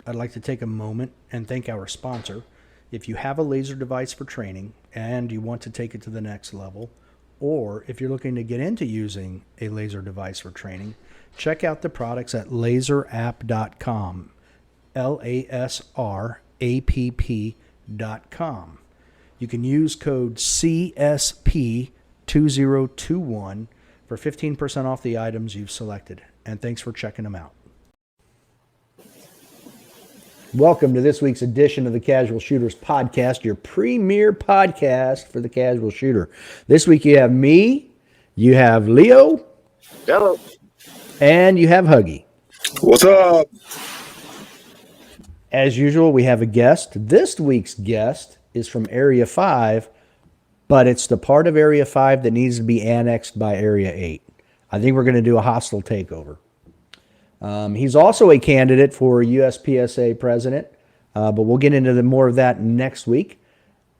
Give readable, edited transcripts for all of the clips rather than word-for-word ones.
I'd like to take a moment and thank our sponsor. If you have a laser device for training and you want to take it to the next level, or if you're looking to get into using a laser device for training, check out the products at laserapp.com, LASRAPP.com. You can use code CSP2021 for 15% off the items you've selected. And thanks for checking them out. Welcome to this week's edition of the Casual Shooters Podcast, your premier podcast for the casual shooter. This week you have me, you have Leo. Hello. And you have Huggy. What's up? As usual, we have a guest. This week's guest is from Area 5, but it's the part of Area 5 that needs to be annexed by Area 8. I think we're going to do a hostile takeover. He's also a candidate for USPSA president, but we'll get into more of that next week.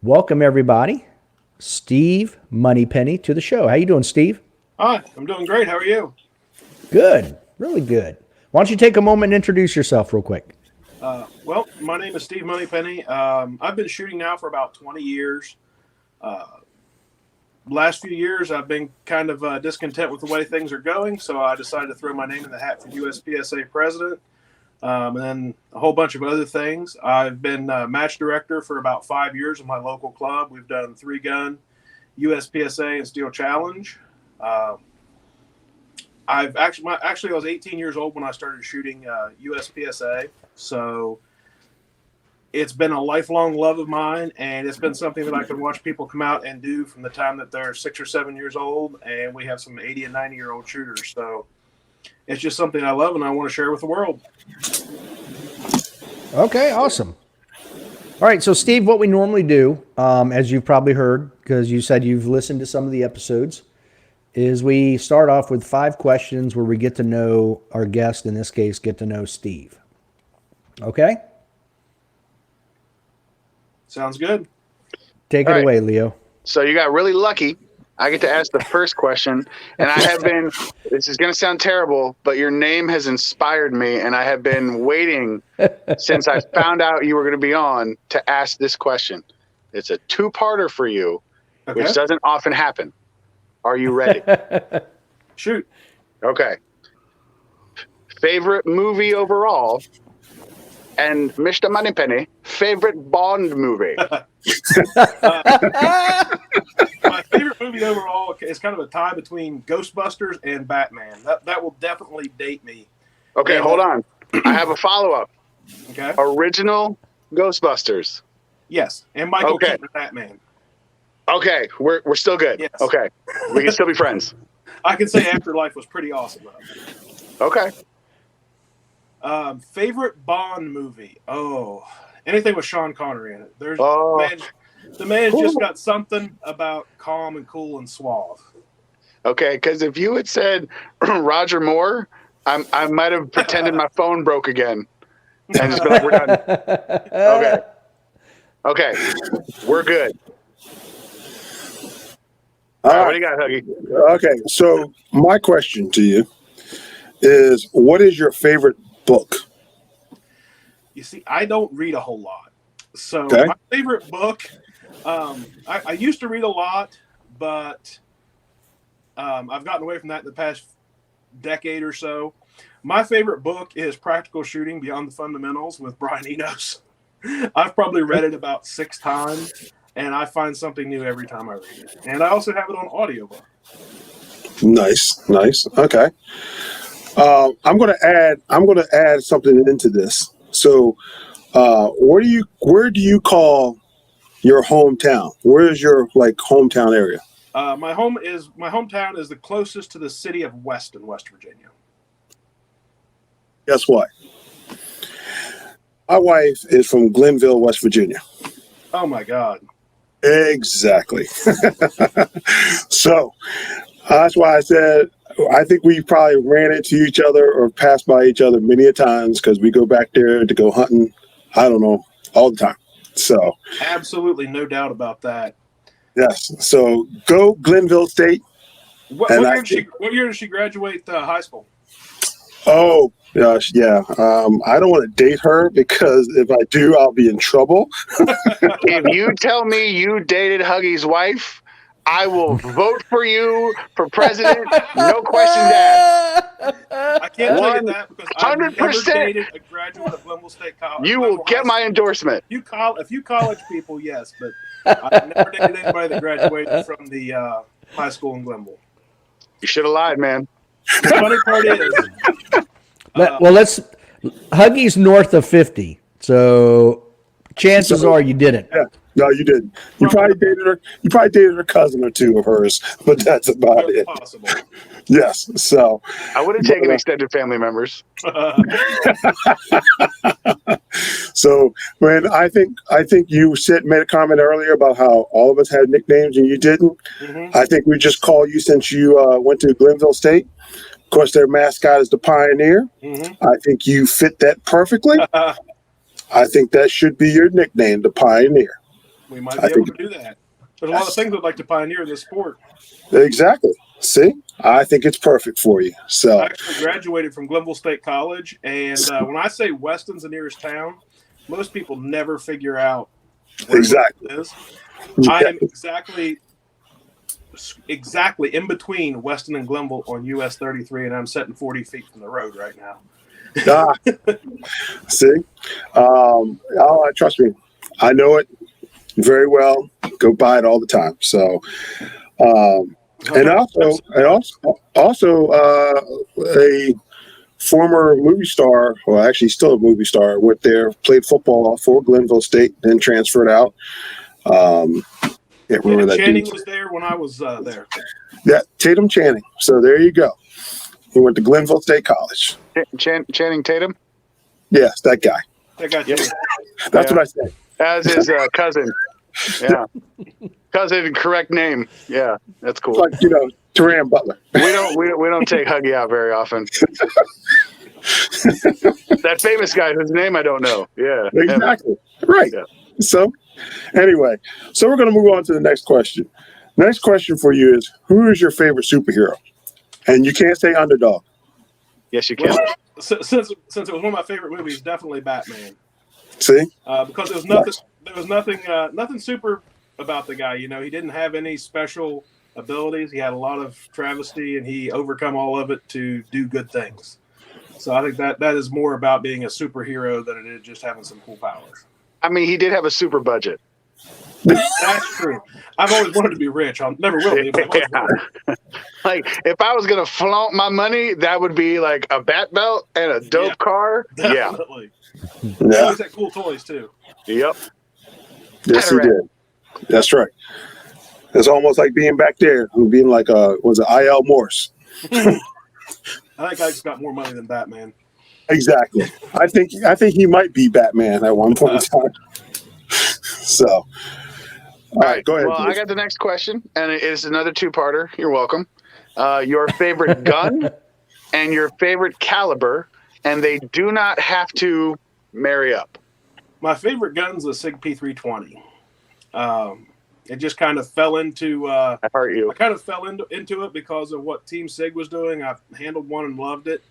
Welcome, everybody. Steve Moneypenny to the show. How you doing, Steve? Hi, I'm doing great. How are you? Good. Really good. Why don't you take a moment and introduce yourself real quick? Well, my name is Steve Moneypenny. I've been shooting now for about 20 years. Last few years, I've been kind of discontent with the way things are going, so I decided to throw my name in the hat for USPSA president, and then a whole bunch of other things. I've been match director for about 5 years in my local club. We've done 3-gun, USPSA, and Steel Challenge. I was 18 years old when I started shooting USPSA, so it's been a lifelong love of mine, and it's been something that I can watch people come out and do from the time that they're 6 or 7 years old, and we have some 80 and 90-year-old shooters. So it's just something I love, and I want to share with the world. Okay, awesome. All right, so Steve, what we normally do, as you've probably heard, because you said you've listened to some of the episodes, is we start off with 5 questions where we get to know our guest, in this case, get to know Steve. Okay? Sounds good. Take it away, Leo. So you got really lucky. I get to ask the first question, and I have been, this is going to sound terrible, but your name has inspired me, and I have been waiting since I found out you were going to be on to ask this question. It's a 2-parter for you, which doesn't often happen. Are you ready? Shoot. Okay. Favorite movie overall? And Mr. Moneypenny, favorite Bond movie? My favorite movie overall is kind of a tie between Ghostbusters and Batman. That will definitely date me. Okay, hold on. I have a follow-up. Okay. Original Ghostbusters. Yes, and Michael Keaton as Batman. Okay, we're still good. Yes. Okay, we can still be friends. I can say Afterlife was pretty awesome, though. Okay. Favorite Bond movie? Oh, anything with Sean Connery in it. The man just got something about calm and cool and suave. Okay, because if you had said Roger Moore, I might have pretended my phone broke again and just been like, we're done. Okay, we're good. All right, what do you got, Huggy? Okay, so my question to you is, what is your favorite book? You see, I don't read a whole lot. So my favorite book, I used to read a lot, but I've gotten away from that in the past decade or so. My favorite book is Practical Shooting Beyond the Fundamentals with Brian Enos. I've probably read it about 6 times, and I find something new every time I read it. And I also have it on audiobook. Nice. Okay. I'm going to add something into this. So, where do you call your hometown? Where is your hometown area? My hometown is the closest to the city of Weston, West Virginia. Guess what? My wife is from Glenville, West Virginia. Oh my God. Exactly. So that's why I said I think we probably ran into each other or passed by each other many a times because we go back there to go hunting. I don't know, all the time. So absolutely, no doubt about that. Yes. So go Glenville State. What year did she graduate high school? Oh, gosh, yeah. I don't want to date her because if I do, I'll be in trouble. If you tell me you dated Huggy's wife, I will vote for you for president. No questions asked. I can't tell you that because I've never 100%. dated a graduate of Glenville State College. You will get my endorsement. A few college people, yes, but I've never dated anybody that graduated from the high school in Glenville. You should have lied, man. The funny part is, Huggy's north of 50, so chances are you didn't. Yeah. No, you didn't. You probably dated her. You probably dated a cousin or two of hers, but that's about it. possible. Yes. So I would have taken extended family members. So when I think you made a comment earlier about how all of us had nicknames and you didn't. Mm-hmm. I think we just call you since you went to Glenville State. Of course, their mascot is the Pioneer. Mm-hmm. I think you fit that perfectly. I think that should be your nickname, the Pioneer. We might be able to do that. There's a lot of things I'd like to pioneer in this sport. Exactly. See, I think it's perfect for you. So I actually graduated from Glenville State College, and when I say Weston's the nearest town, most people never figure out where exactly. it is. I am exactly in between Weston and Glenville on US 33, and I'm sitting 40 feet from the road right now. See, trust me, I know it very well. Go by it all the time. So, and also a former movie star, well, actually still a movie star, went there, played football for Glenville State, then transferred out. Can't remember that Channing dude. was there when I was there. Yeah, Tatum Channing. So there you go. He went to Glenville State College. Channing Tatum? Yes, that guy. That guy too. That's what I said. As his cousin. Yeah. Cousin, correct name. Yeah, that's cool. Like, Taran Butler. We don't take Huggy out very often. That famous guy whose name I don't know. Yeah. Exactly. Right. Yeah. So anyway, we're going to move on to the next question. Next question for you is, who is your favorite superhero? And you can't say underdog. Yes, you can. Well, since it was one of my favorite movies, definitely Batman. See? Because there was nothing super about the guy. He didn't have any special abilities. He had a lot of travesty, and he overcome all of it to do good things. So I think that is more about being a superhero than it is just having some cool powers. I mean, he did have a super budget. That's true. I've always wanted to be rich. I never will be. But Like, if I was going to flaunt my money, that would be like a bat belt and a dope car. Definitely. Yeah. He always had cool toys, too. Yep. Yes, he did. That's right. It's almost like being back there, being like, was it I.L. Morse? I think I just got more money than Batman. Exactly. I think he might be Batman at one point in time. So, all right, go ahead. Well, I got the next question, and it is another two-parter. You're welcome. Your favorite gun and your favorite caliber, and they do not have to marry up. My favorite gun's the SIG P320. It just kind of fell into. I heart you. I kind of fell into it because of what Team SIG was doing. I've handled one and loved it.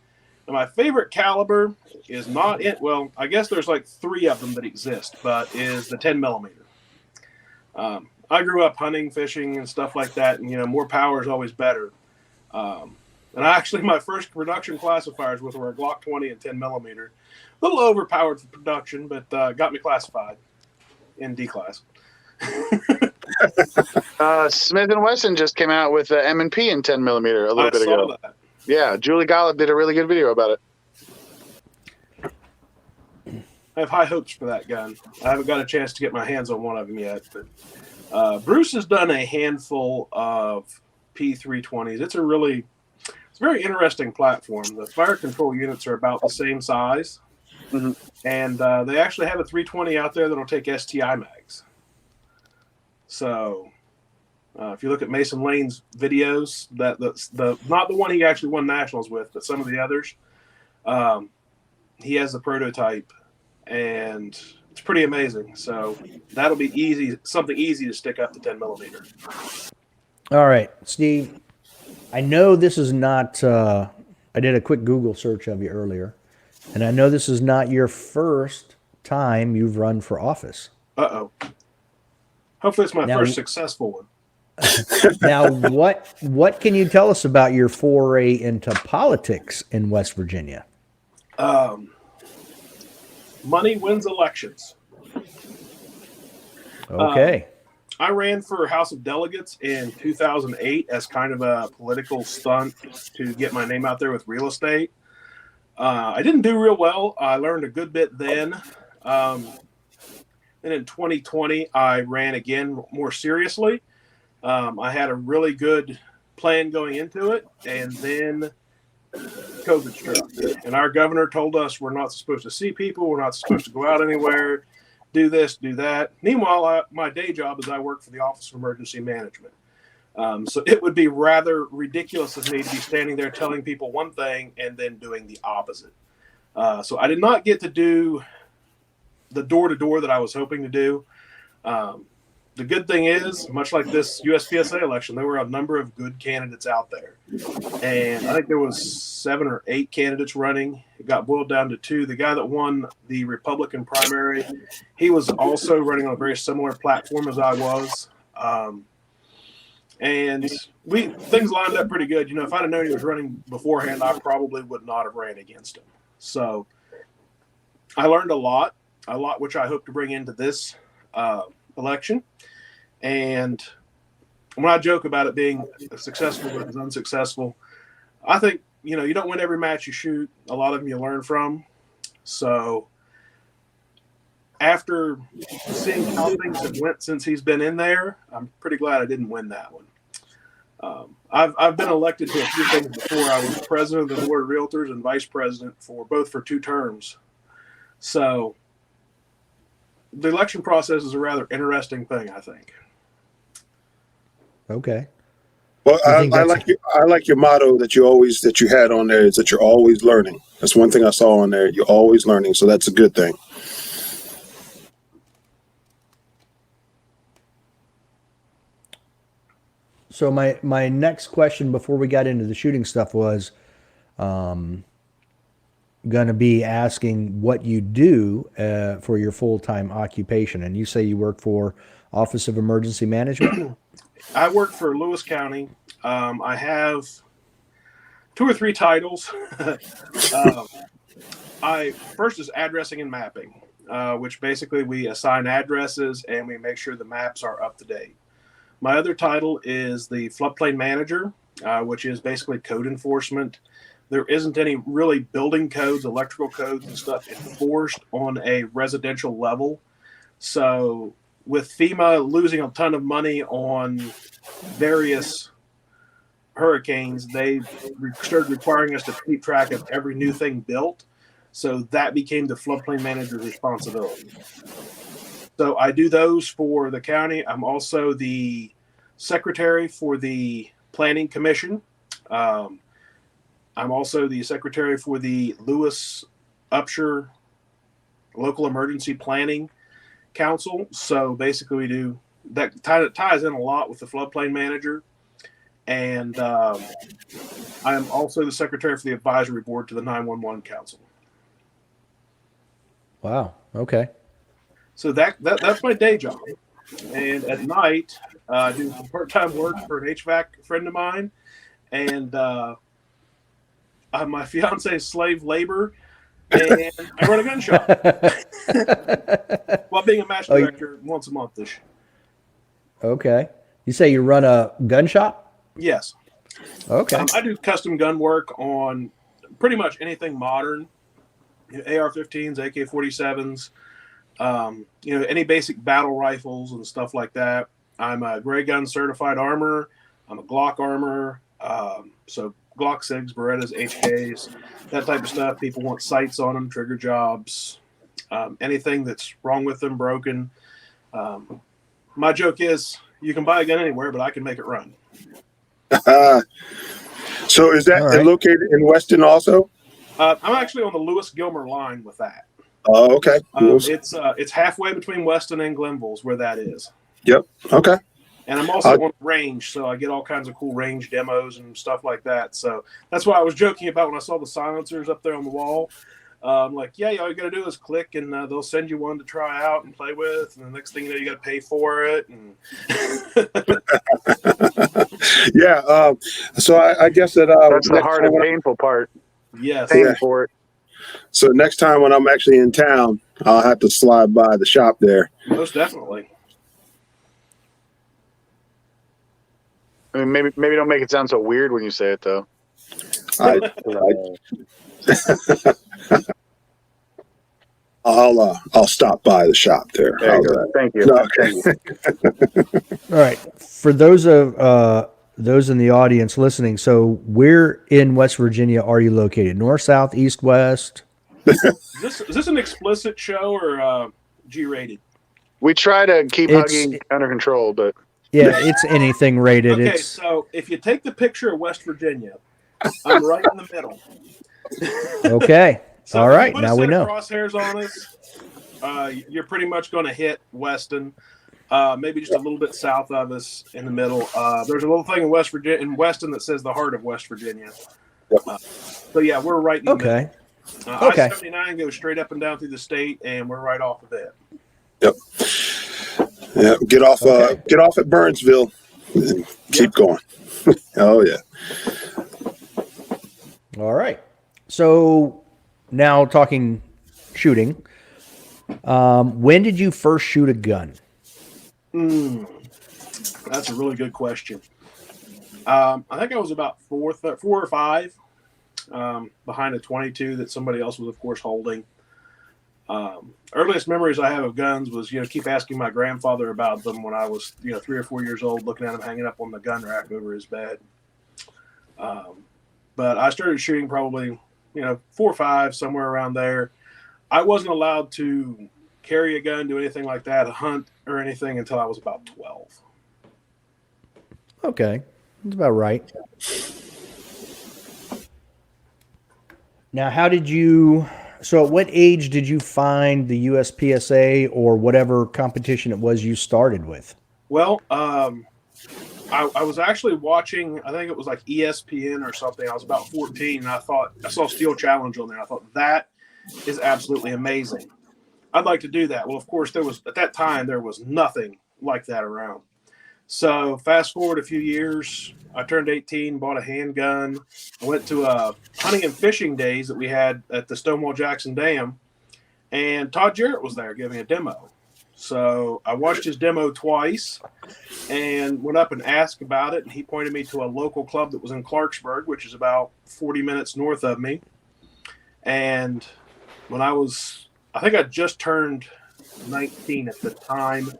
And my favorite caliber is not it. Well, I guess there's like 3 of them that exist, but is the 10 millimeter. I grew up hunting, fishing, and stuff like that, and more power is always better. And my first production classifiers were a Glock 20 and 10 millimeter. A little overpowered for production, but got me classified in D class. Smith & Wesson just came out with M&P in 10 millimeter a little bit ago. That. Yeah, Julie Gollop did a really good video about it. I have high hopes for that gun. I haven't got a chance to get my hands on one of them yet, but Bruce has done a handful of P320s. It's a very interesting platform. The fire control units are about the same size, and they actually have a 320 out there that'll take STI mags. So if you look at Mason Lane's videos, the not the one he actually won nationals with, but some of the others, he has the prototype, and it's pretty amazing. So that'll be something easy to stick up to 10 millimeter. All right, Steve. I know this is not I did a quick Google search of you earlier, and I know this is not your first time you've run for office. Uh-oh. Hopefully it's my Now- first successful one. Now, what can you tell us about your foray into politics in West Virginia? Money wins elections. Okay. I ran for House of Delegates in 2008 as kind of a political stunt to get my name out there with real estate. I didn't do real well. I learned a good bit then. And in 2020, I ran again more seriously. I had a really good plan going into it, and then COVID struck. And our governor told us we're not supposed to see people, we're not supposed to go out anywhere, do this, do that. Meanwhile, my day job is I work for the Office of Emergency Management. So it would be rather ridiculous of me to be standing there telling people one thing and then doing the opposite. So I did not get to do the door-to-door that I was hoping to do. The good thing is, much like this USPSA election, there were a number of good candidates out there. And I think there was 7 or 8 candidates running. It got boiled down to 2. The guy that won the Republican primary, he was also running on a very similar platform as I was. And things lined up pretty good. You know, if I'd have known he was running beforehand, I probably would not have ran against him. So I learned a lot which I hope to bring into this election. And when I joke about it being successful versus unsuccessful, I think, you know, you don't win every match you shoot. A lot of them you learn from. So after seeing how things have went since he's been in there, I'm pretty glad I didn't win that one. I've been elected to a few things before. I was president of the Board of Realtors and vice president for 2 terms. So the election process is a rather interesting thing, I think. Okay. Well, I I think that's- like your motto that you had on there is that you're always learning. That's one thing I saw on there. You're always learning, so that's a good thing. So my next question before we got into the shooting stuff was going to be asking what you do for your full-time occupation. And you say you work for Office of Emergency Management? I work for Lewis County. I have 2 or 3 titles. I first is addressing and mapping, which basically we assign addresses and we make sure the maps are up to date. My other title is the floodplain manager, which is basically code enforcement. There isn't any really building codes, electrical codes and stuff enforced on a residential level. So with FEMA losing a ton of money on various hurricanes, they started requiring us to keep track of every new thing built. So that became the floodplain manager's responsibility. So I do those for the county. I'm also the secretary for the planning commission. I'm also the secretary for the Lewis Upshur Local Emergency Planning Council. So basically we do that. Ties in a lot with the floodplain manager. And I am also the secretary for the advisory board to the 911 council. Wow. Okay. So that's my day job. And at night, I do some part-time work for an HVAC friend of mine. And I'm my fiance's slave labor. And I run a gun shop. While being a match director once a month-ish. Okay. You say you run a gun shop? Yes. Okay. I do custom gun work on pretty much anything modern. AR-15s, AK-47s, any basic battle rifles and stuff like that. I'm a Gray Gun certified armor. I'm a Glock armor. So Glock SIGs, Berettas, HKs, that type of stuff. People want sights on them, trigger jobs, anything that's wrong with them, broken. My joke is you can buy a gun anywhere, but I can make it run. So is that right. located in Weston also? I'm actually on the Lewis-Gilmer line with that. Oh, okay. It's halfway between Weston and Glenville's where that is. Yep. Okay. And I'm also on range, so I get all kinds of cool range demos and stuff like that. So that's why I was joking about when I saw the silencers up there on the wall. I'm like, yeah, all you got to do is click, and they'll send you one to try out and play with. And the next thing you know, you got to pay for it. And Yeah. So I guess that that's the hard and painful part. yes, Paying for it. So next time when I'm actually in town, I'll have to slide by the shop there. most definitely. I mean, maybe don't make it sound so weird when you say it, though. I'll stop by the shop there. There you go. Thank you. No, Thank you. All right. For those in the audience listening, so where in West Virginia are you located? North, south, east, west? Is this an explicit show or G-rated? We try to keep hugging under control, but Yeah, it's anything rated. Okay, so if you take the picture of West Virginia, I'm right in the middle. Okay. So all if you right. put a Now set we of know. crosshairs on us. You're pretty much going to hit Weston. Maybe just a little bit south of us in the middle. There's a little thing in Weston that says the heart of West Virginia. So yeah, we're right in the middle. Okay. I-79 goes straight up and down through the state, and we're right off of it. Yep. Yeah. Get off at Burnsville and keep going. Oh yeah. All right. So now talking shooting. When did you first shoot a gun? That's a really good question. I think I was about four or five, behind a 22 that somebody else was, of course, holding. Earliest memories I have of guns was, keep asking my grandfather about them when I was, 3 or 4 years old, looking at them hanging up on the gun rack over his bed. But I started shooting probably, 4 or 5, somewhere around there. I wasn't allowed to carry a gun, do anything like that, hunt or anything until I was about 12. Okay. That's about right. Now, so at what age did you find the USPSA or whatever competition it was you started with? Well, I was actually watching, I think it was like ESPN or something. I was about 14, and I saw Steel Challenge on there. I thought, that is absolutely amazing. I'd like to do that. Well, of course, at that time, there was nothing like that around. So fast forward a few years, I turned 18, bought a handgun. I went to hunting and fishing days that we had at the Stonewall Jackson Dam, and Todd Jarrett was there giving a demo. So I watched his demo twice and went up and asked about it, and he pointed me to a local club that was in Clarksburg, which is about 40 minutes north of me. And when I think I just turned 19 at the time,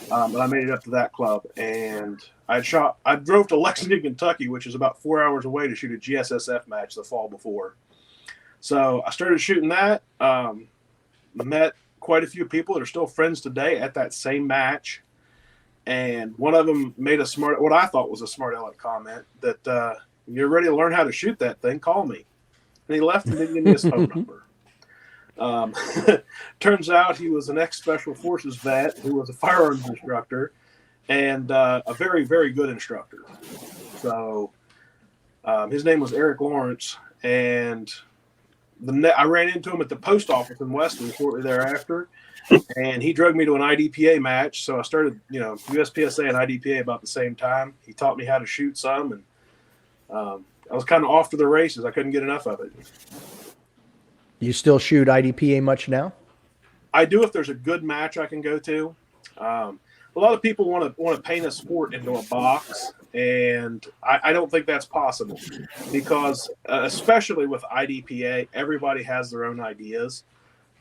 but I made it up to that club, and I drove to Lexington, Kentucky, which is about 4 hours away, to shoot a GSSF match the fall before. So I started shooting that, met quite a few people that are still friends today at that same match. And one of them made what I thought was a smart aleck comment that, you're ready to learn how to shoot that thing, call me. And he left and didn't give me his phone number. Turns out he was an ex-Special Forces vet who was a firearms instructor and a very, very good instructor. So his name was Eric Lawrence, and I ran into him at the post office in Weston shortly thereafter, and he drugged me to an IDPA match. So I started, USPSA and IDPA about the same time. He taught me how to shoot some, and I was kind of off to the races. I couldn't get enough of it. You still shoot IDPA much now? I do if there's a good match I can go to. A lot of people want to paint a sport into a box, and I don't think that's possible because, especially with IDPA, everybody has their own ideas.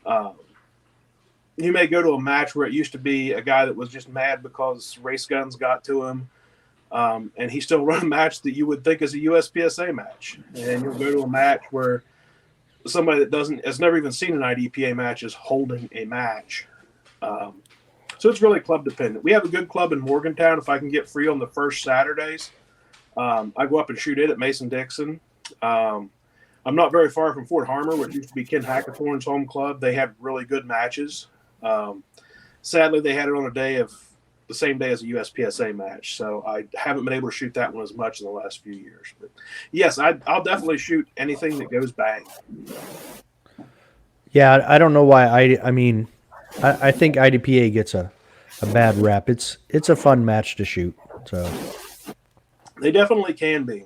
You may go to a match where it used to be a guy that was just mad because race guns got to him, and he still run a match that you would think is a USPSA match. And you'll go to a match where somebody that has never even seen an IDPA match is holding a match. So it's really club dependent. We have a good club in Morgantown. If I can get free on the first Saturdays, I go up and shoot it at Mason-Dixon. I'm not very far from Fort Harmer, which used to be Ken Hackathorn's home club. They have really good matches. Sadly, they had it on a day of the same day as a USPSA match. So I haven't been able to shoot that one as much in the last few years. But yes, I'll definitely shoot anything that goes bang. Yeah, I don't know why. I think IDPA gets a bad rap. It's a fun match to shoot. So they definitely can be.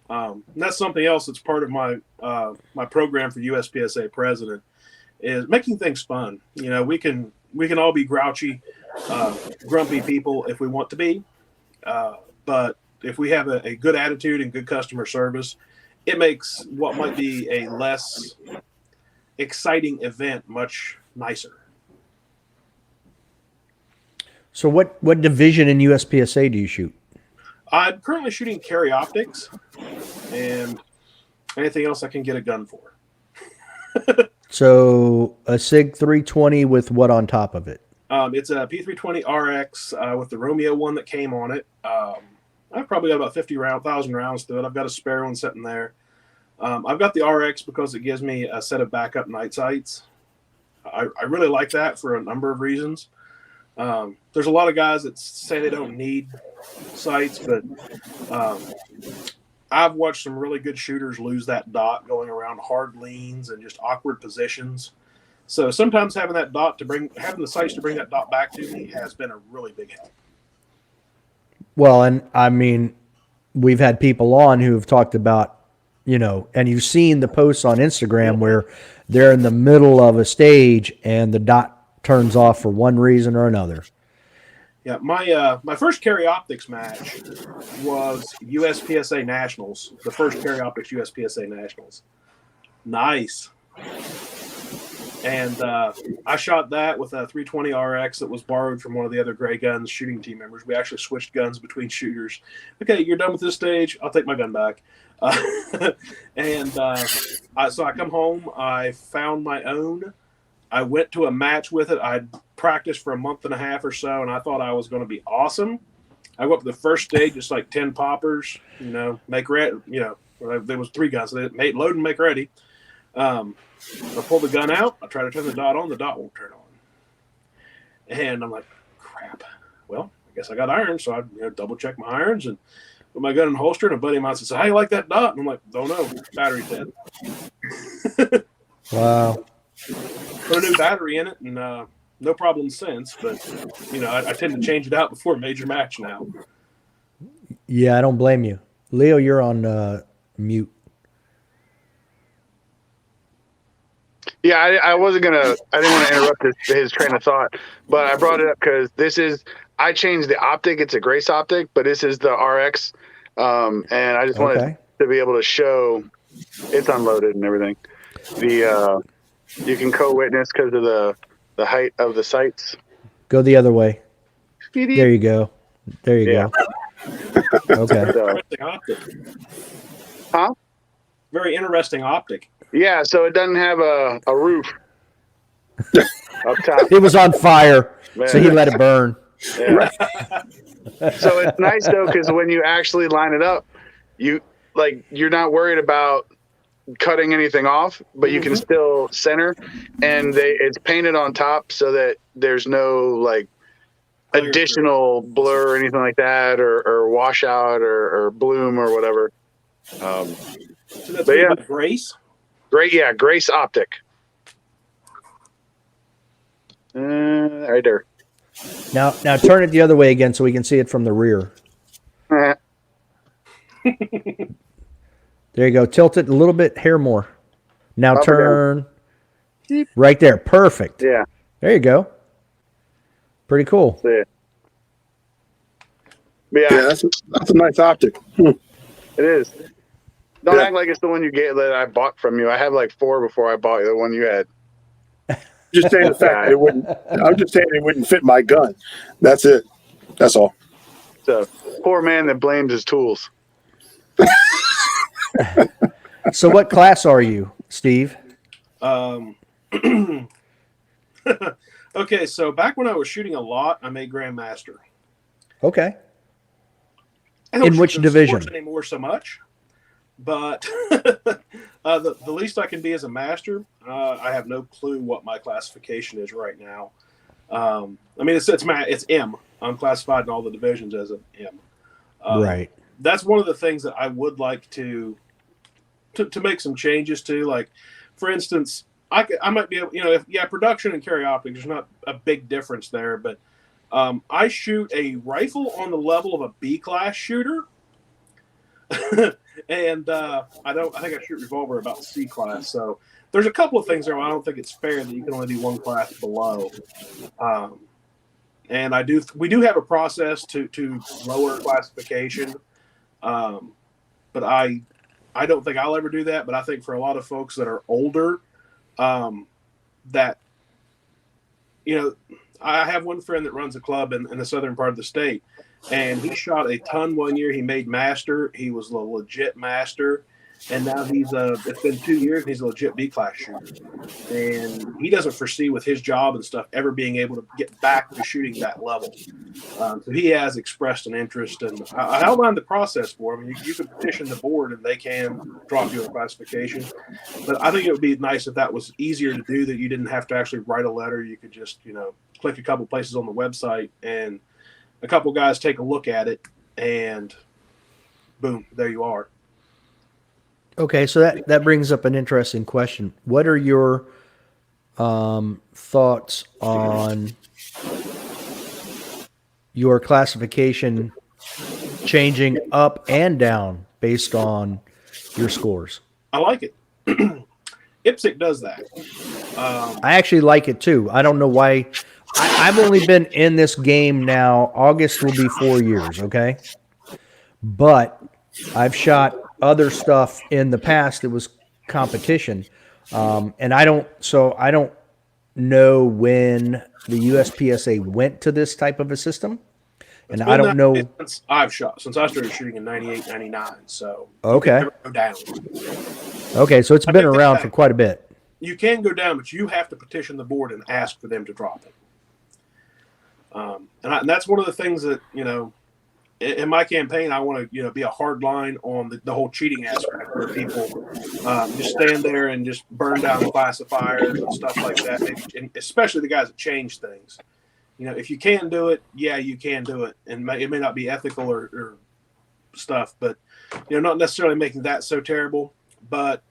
And that's something else that's part of my my program for USPSA president is making things fun. You know, we can all be grouchy, grumpy people if we want to be, but if we have a good attitude and good customer service, it makes what might be a less exciting event much nicer. So what division in USPSA do you shoot? I'm currently shooting carry optics and anything else I can get a gun for. So a SIG 320 with what on top of it? It's a P320 RX with the Romeo one that came on it. I've probably got about 50,000 rounds to it. I've got a spare one sitting there. I've got the RX because it gives me a set of backup night sights. I really like that for a number of reasons. There's a lot of guys that say they don't need sights, but I've watched some really good shooters lose that dot going around hard leans and just awkward positions. So sometimes having that dot having the sights to bring that dot back to me has been a really big help. Well, and I mean, we've had people on who have talked about, you know, and you've seen the posts on Instagram where they're in the middle of a stage and the dot turns off for one reason or another. Yeah, my first carry optics match was USPSA Nationals, the first carry optics USPSA Nationals. Nice. And I shot that with a 320 RX that was borrowed from one of the other Gray Guns shooting team members. We actually switched guns between shooters. Okay, you're done with this stage. I'll take my gun back. So I come home. I found my own. I went to a match with it. I'd practiced for a month and a half or so, and I thought I was going to be awesome. I went up to the first stage, just like 10 poppers, you know, make ready. You know, there was 3 guns. So they load and make ready. I pull the gun out. I try to turn the dot on. The dot won't turn on. And I'm like, crap. Well, I guess I got irons. So I double check my irons and put my gun in the holster. And a buddy of mine says, "How you like that dot?" And I'm like, "Don't know. Battery's dead." Wow. Put a new battery in it, and no problem since. But I tend to change it out before a major match now. Yeah, I don't blame you. Leo, you're on mute. Yeah, I wasn't I didn't want to interrupt his train of thought, but I brought it up because I changed the optic. It's a Grace optic, but this is the RX. And I just wanted to be able to show it's unloaded and everything. You can co-witness because of the height of the sights. Go the other way. There you go. There you go. Okay. Interesting optic. Huh? Very interesting optic. Yeah, so it doesn't have a roof up top. It was on fire, so he let it burn. Yeah. So it's nice though, because when you actually line it up, you're not worried about cutting anything off, but you can still center, and it's painted on top so that there's no additional blur or anything like that, or washout or bloom or whatever. So that's Grace. Grace optic. Right there. Now turn it the other way again so we can see it from the rear. There you go. Tilt it a little bit, hair more. Now Up turn right there. Perfect. Yeah. There you go. Pretty cool. Yeah, that's a nice optic. it is. Don't act like it's the one you get that I bought from you. I had 4 before I bought the one you had. Just saying the fact it wouldn't. I'm just saying it wouldn't fit my gun. That's it. That's all. So poor man that blames his tools. So what class are you, Steve? Okay, so back when I was shooting a lot, I made Grandmaster. Okay. I don't In which shoot division? sports anymore so much, but the least I can be as a master. I have no clue what my classification is right now. I mean, it's M. I'm classified in all the divisions as an M. Right. That's one of the things that I would like to make some changes to. Like, for instance, I might be able, production and carry optics, there's not a big difference there, but I shoot a rifle on the level of a B class shooter. And I think I shoot revolver about C class. So there's a couple of things there where I don't think it's fair that you can only do one class below. And we do have a process to lower classification. But I don't think I'll ever do that. But I think for a lot of folks that are older, that, I have one friend that runs a club in the southern part of the state, and he shot a ton one year. He made master. He was a legit master. And now it's been 2 years and he's a legit B class shooter. And he doesn't foresee with his job and stuff ever being able to get back to shooting that level. So he has expressed an interest, and I outlined the process for him. You can petition the board and they can drop you a classification. But I think it would be nice if that was easier to do, that you didn't have to actually write a letter. You could just, click a couple places on the website and a couple guys take a look at it, and boom, there you are. Okay, so that brings up an interesting question. What are your thoughts on your classification changing up and down based on your scores? I like it. IPSC does that. I actually like it too. I don't know why. I've only been in this game now. August will be 4 years, okay? But I've shot other stuff in the past. It was competition, and I don't know when the USPSA went to this type of a system, and I don't know. Since I started shooting in 98, 99. So okay, you can never go down. Okay, so it's been around for quite a bit. You can go down, but you have to petition the board and ask for them to drop it. And that's one of the things that, in my campaign, I want to, be a hard line on the whole cheating aspect, where people just stand there and just burn down classifiers and stuff like that. And especially the guys that change things. If you can do it, yeah, you can do it. And it may not be ethical or stuff, but, not necessarily making that so terrible. But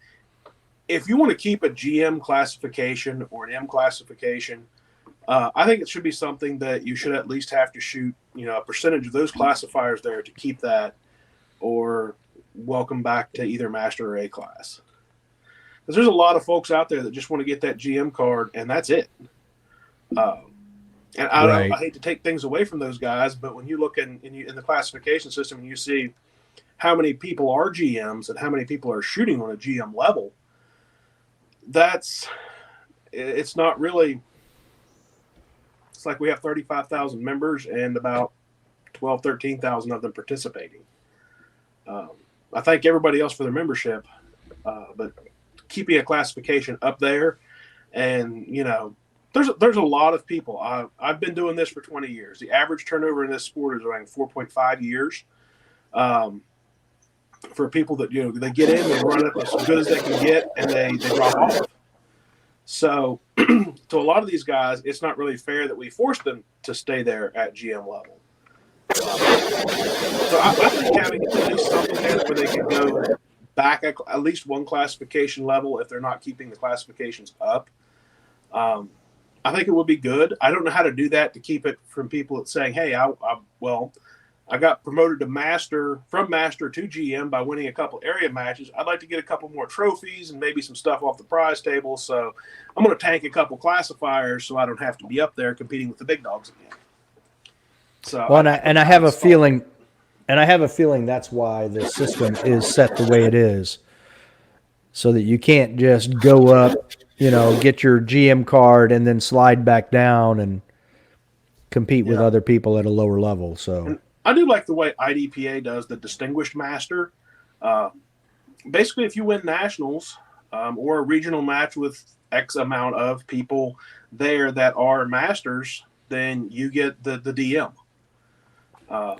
if you want to keep a GM classification or an M classification, I think it should be something that you should at least have to shoot, a percentage of those classifiers there to keep that, or welcome back to either master or A class. Because there's a lot of folks out there that just want to get that GM card and that's it. And I hate to take things away from those guys, but when you look in the classification system and you see how many people are GMs and how many people are shooting on a GM level, it's not really. It's like we have 35,000 members and about 12, 13,000 of them participating. I thank everybody else for their membership, but keeping a classification up there, and there's a lot of people. I've been doing this for 20 years. The average turnover in this sport is around 4.5 years. For people that they get in, they run up as good as they can get, and they drop off. So to a lot of these guys, it's not really fair that we force them to stay there at GM level. So I think having at least something there where they can go back at least one classification level if they're not keeping the classifications up, I think it would be good. I don't know how to do that to keep it from people that saying, hey, I got promoted to from master to GM by winning a couple area matches. I'd like to get a couple more trophies and maybe some stuff off the prize table. So I'm going to tank a couple classifiers so I don't have to be up there competing with the big dogs again. So I have a feeling that's why the system is set the way it is, so that you can't just go up, get your GM card and then slide back down and compete with other people at a lower level. So. I do like the way IDPA does the Distinguished Master. Basically, if you win nationals or a regional match with X amount of people there that are masters, then you get the DM.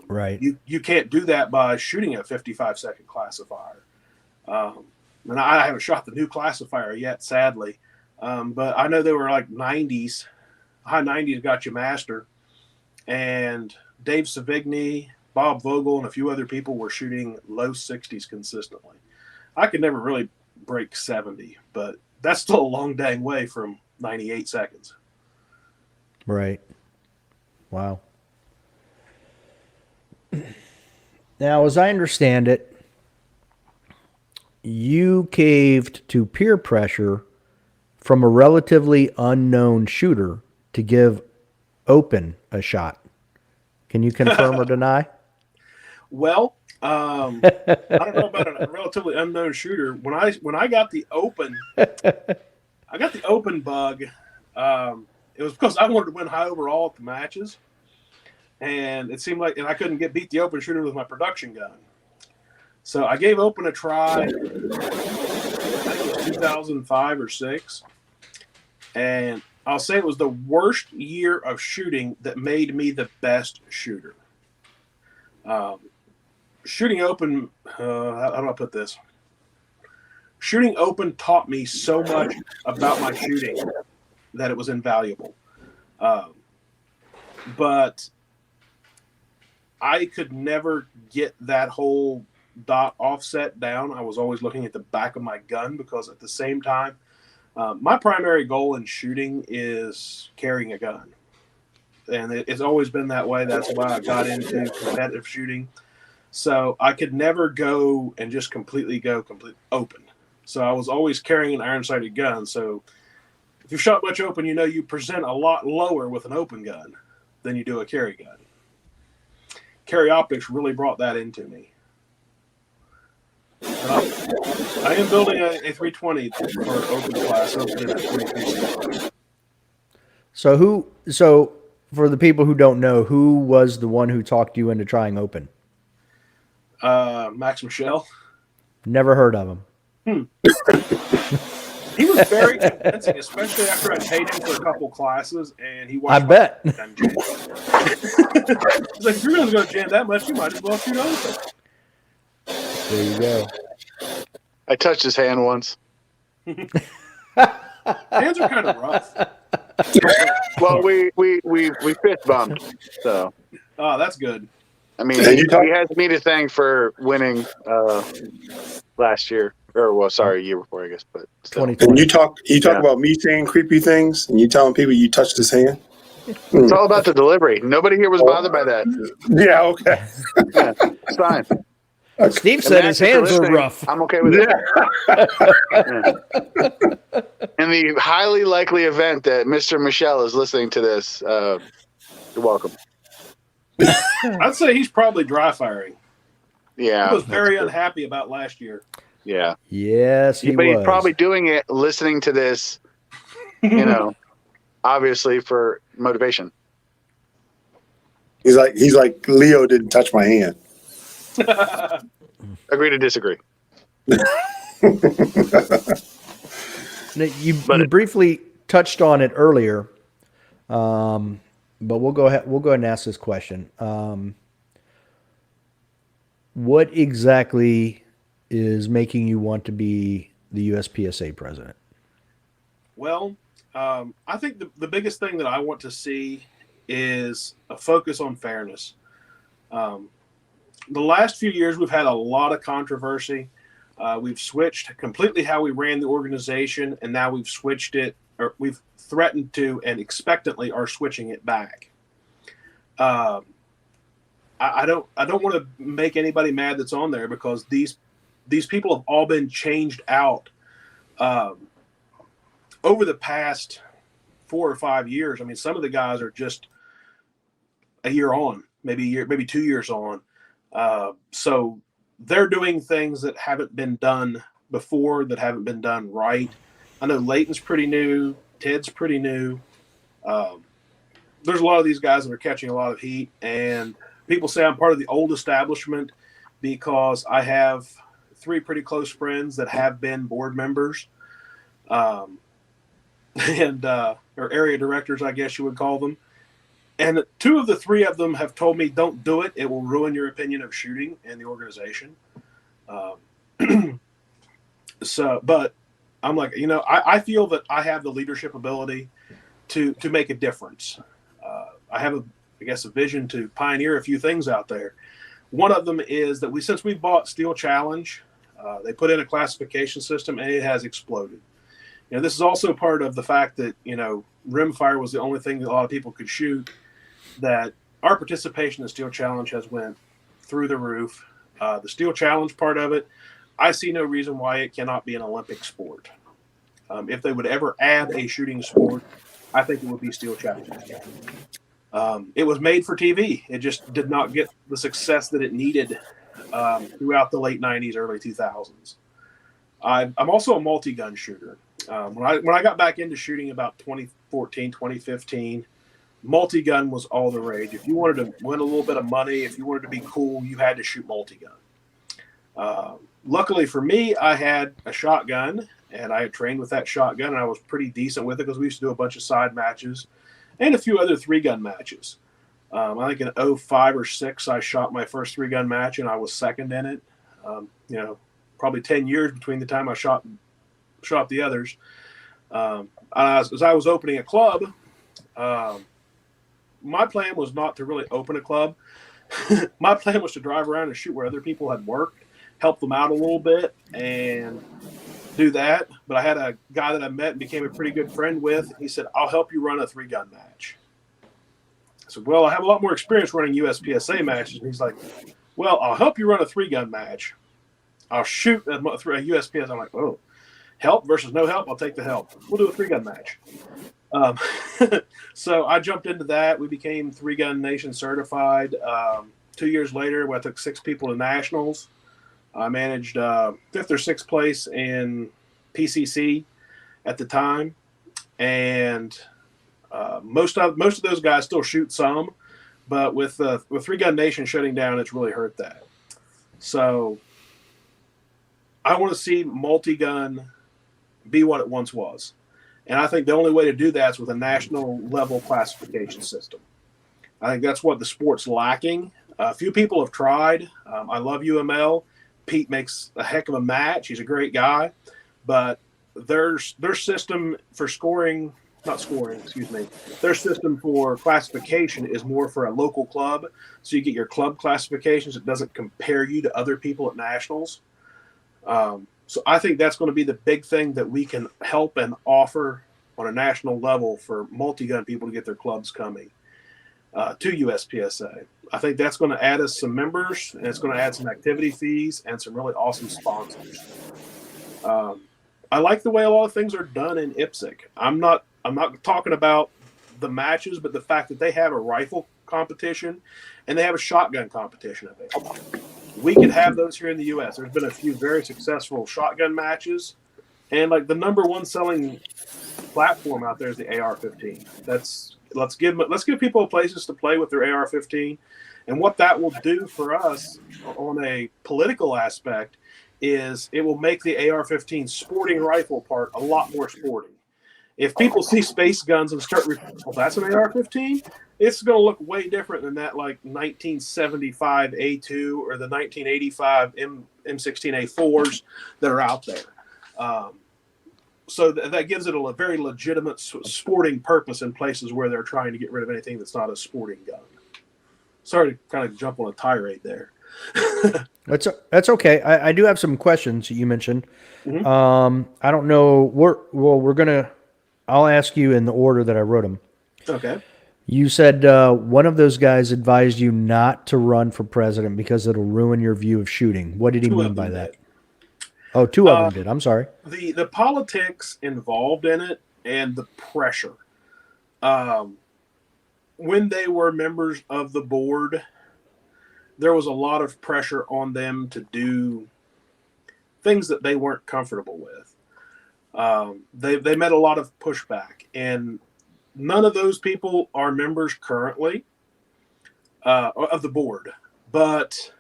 Right. You can't do that by shooting a 55-second classifier. And I haven't shot the new classifier yet, sadly. But I know they were like 90s high 90s got you master. And Dave Savigny, Bob Vogel, and a few other people were shooting low 60s consistently. I could never really break 70, but that's still a long dang way from 98 seconds. Right. Wow. Now, as I understand it, you caved to peer pressure from a relatively unknown shooter to give open a shot. Can you confirm or deny? Well, I don't know about a relatively unknown shooter. When I got the open, bug. It was because I wanted to win high overall at the matches, and it seemed like, and I couldn't beat the open shooter with my production gun. So I gave open a try. I think it was 2005 or 6, and I'll say it was the worst year of shooting that made me the best shooter. Shooting open, how do I put this? Shooting open taught me so much about my shooting that it was invaluable. But I could never get that whole dot offset down. I was always looking at the back of my gun because at the same time, my primary goal in shooting is carrying a gun. And it's always been that way. That's why I got into competitive shooting. So I could never go and just completely open. So I was always carrying an iron-sighted gun. So if you've shot much open, you know you present a lot lower with an open gun than you do a carry gun. Carry optics really brought that into me. I am building a 320 for open class. So for the people who don't know, who was the one who talked you into trying open? Max Michelle. Never heard of him. He was very convincing, especially after I paid him for a couple classes, and he watched. I bet. He's like, if you're going to go jam that much, you might as well shoot open. There you go. I touched his hand once. Hands are kind of rough. Well, we fist bumped, so. Oh, that's good. I mean, he has me to thank for winning last year, or year before, I guess. But still. 2020. And you talk about me saying creepy things, and you telling people you touched his hand. It's all about the delivery. Nobody here was bothered by that. Yeah, okay. Yeah, it's fine. Steve said his hands were rough. I'm okay with it. Yeah. In the highly likely event that Mr. Michelle is listening to this, you're welcome. I'd say he's probably dry firing. Yeah. He was very unhappy about last year. Yeah. Yes, But he's probably doing it, listening to this, obviously for motivation. He's like Leo didn't touch my hand. Agree to disagree. You briefly touched on it earlier, but we'll go ahead and ask this question. What exactly is making you want to be the USPSA president? Well, I think the biggest thing that I want to see is a focus on fairness. The last few years, we've had a lot of controversy. We've switched completely how we ran the organization, and now we've switched it, or we've threatened to and expectantly are switching it back. I don't want to make anybody mad that's on there because these people have all been changed out over the past 4 or 5 years. I mean, some of the guys are just a year on, maybe 2 years on. So they're doing things that haven't been done before, that haven't been done right. I know Leighton's pretty new. Ted's pretty new. There's a lot of these guys that are catching a lot of heat, and people say I'm part of the old establishment because I have 3 pretty close friends that have been board members, or area directors, I guess you would call them. And 2 of the 3 of them have told me, don't do it. It will ruin your opinion of shooting and the organization. But I'm like, I feel that I have the leadership ability to make a difference. I have a vision to pioneer a few things out there. One of them is that since we bought Steel Challenge, they put in a classification system and it has exploded. This is also part of the fact that, rimfire was the only thing that a lot of people could shoot, that our participation in Steel Challenge has went through the roof. The Steel Challenge part of it, I see no reason why it cannot be an Olympic sport. If they would ever add a shooting sport, I think it would be Steel Challenge. It was made for TV. It just did not get the success that it needed throughout the late 90s, early 2000s. I'm also a multi-gun shooter. When I got back into shooting about 2014, 2015, multi-gun was all the rage. If you wanted to win a little bit of money, if you wanted to be cool, you had to shoot multi-gun. Luckily for me, I had a shotgun, and I had trained with that shotgun, and I was pretty decent with it because we used to do a bunch of side matches and a few other 3-gun matches. I think in 05 or 06, I shot my first 3-gun match, and I was second in it. Probably 10 years between the time I shot the others. As I was opening a club, my plan was not to really open a club. My plan was to drive around and shoot where other people had worked, help them out a little bit, and do that. But I had a guy that I met and became a pretty good friend with. He said, "I'll help you run a 3-gun match." I said, "Well, I have a lot more experience running USPSA matches." And he's like, "Well, I'll help you run a 3-gun match. I'll shoot a USPS." I'm like, "Oh, help versus no help. I'll take the help. We'll do a 3-gun match." So I jumped into that. We became 3-gun nation certified. 2 years later, I took 6 people to nationals. I managed 5th or 6th place in PCC at the time, and most of those guys still shoot some, but with 3-gun nation shutting down, it's really hurt that. So I want to see multi-gun be what it once was. And I think the only way to do that is with a national level classification system. I think that's what the sport's lacking. A few people have tried. I love UML. Pete makes a heck of a match. He's a great guy. But their system for their system for classification is more for a local club. So you get your club classifications. It doesn't compare you to other people at nationals. So I think that's going to be the big thing that we can help and offer on a national level for multi-gun people to get their clubs coming to USPSA. I think that's going to add us some members, and it's going to add some activity fees and some really awesome sponsors. I like the way a lot of things are done in IPSC. I'm not talking about the matches, but the fact that they have a rifle competition and they have a shotgun competition available. We could have those here in the U.S. There's been a few very successful shotgun matches, and like the number one selling platform out there is the AR-15. Let's give people places to play with their AR-15, and what that will do for us on a political aspect is it will make the AR-15 sporting rifle part a lot more sporting. If people see space guns and start, well, that's an AR-15. It's going to look way different than that, like 1975 A2 or the 1985 M16A4s that are out there. So that gives it a very legitimate sporting purpose in places where they're trying to get rid of anything that's not a sporting gun. Sorry to kind of jump on a tirade there. That's okay. I do have some questions you mentioned. Mm-hmm. I don't know. I'll ask you in the order that I wrote them. Okay. You said one of those guys advised you not to run for president because it'll ruin your view of shooting. What did he mean by that? Oh, 2 of them did. I'm sorry. The politics involved in it and the pressure. When they were members of the board, there was a lot of pressure on them to do things that they weren't comfortable with. They met a lot of pushback, and none of those people are members currently of the board, but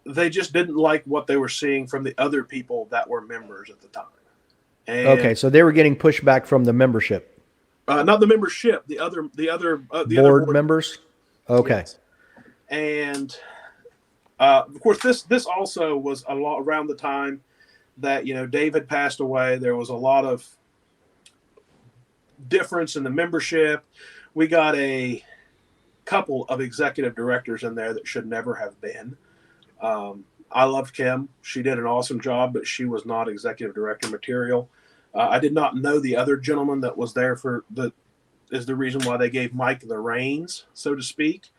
they just didn't like what they were seeing from the other people that were members at the time. And, okay, so they were getting pushback from the membership. Not the membership, the other board members. Okay. Yes. And of course, this also was a lot around the time that Dave had passed away. There was a lot of difference in the membership. We got a couple of executive directors in there that should never have been. I loved Kim. She did an awesome job, but she was not executive director material. I did not know the other gentleman that was there is the reason why they gave Mike the reins, so to speak.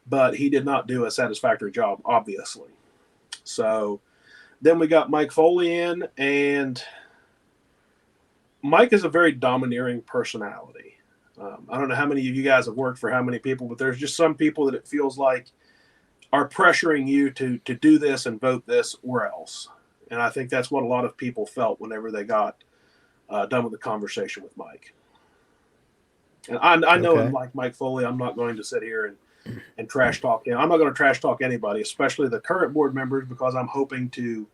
But he did not do a satisfactory job, obviously. So then we got Mike Foley in, and Mike is a very domineering personality. I don't know how many of you guys have worked for how many people, but there's just some people that it feels like are pressuring you to do this and vote this or else. And I think that's what a lot of people felt whenever they got done with the conversation with Mike. And I know him like Mike Foley. I'm not going to sit here and trash talk him. I'm not going to trash talk anybody, especially the current board members, because I'm hoping to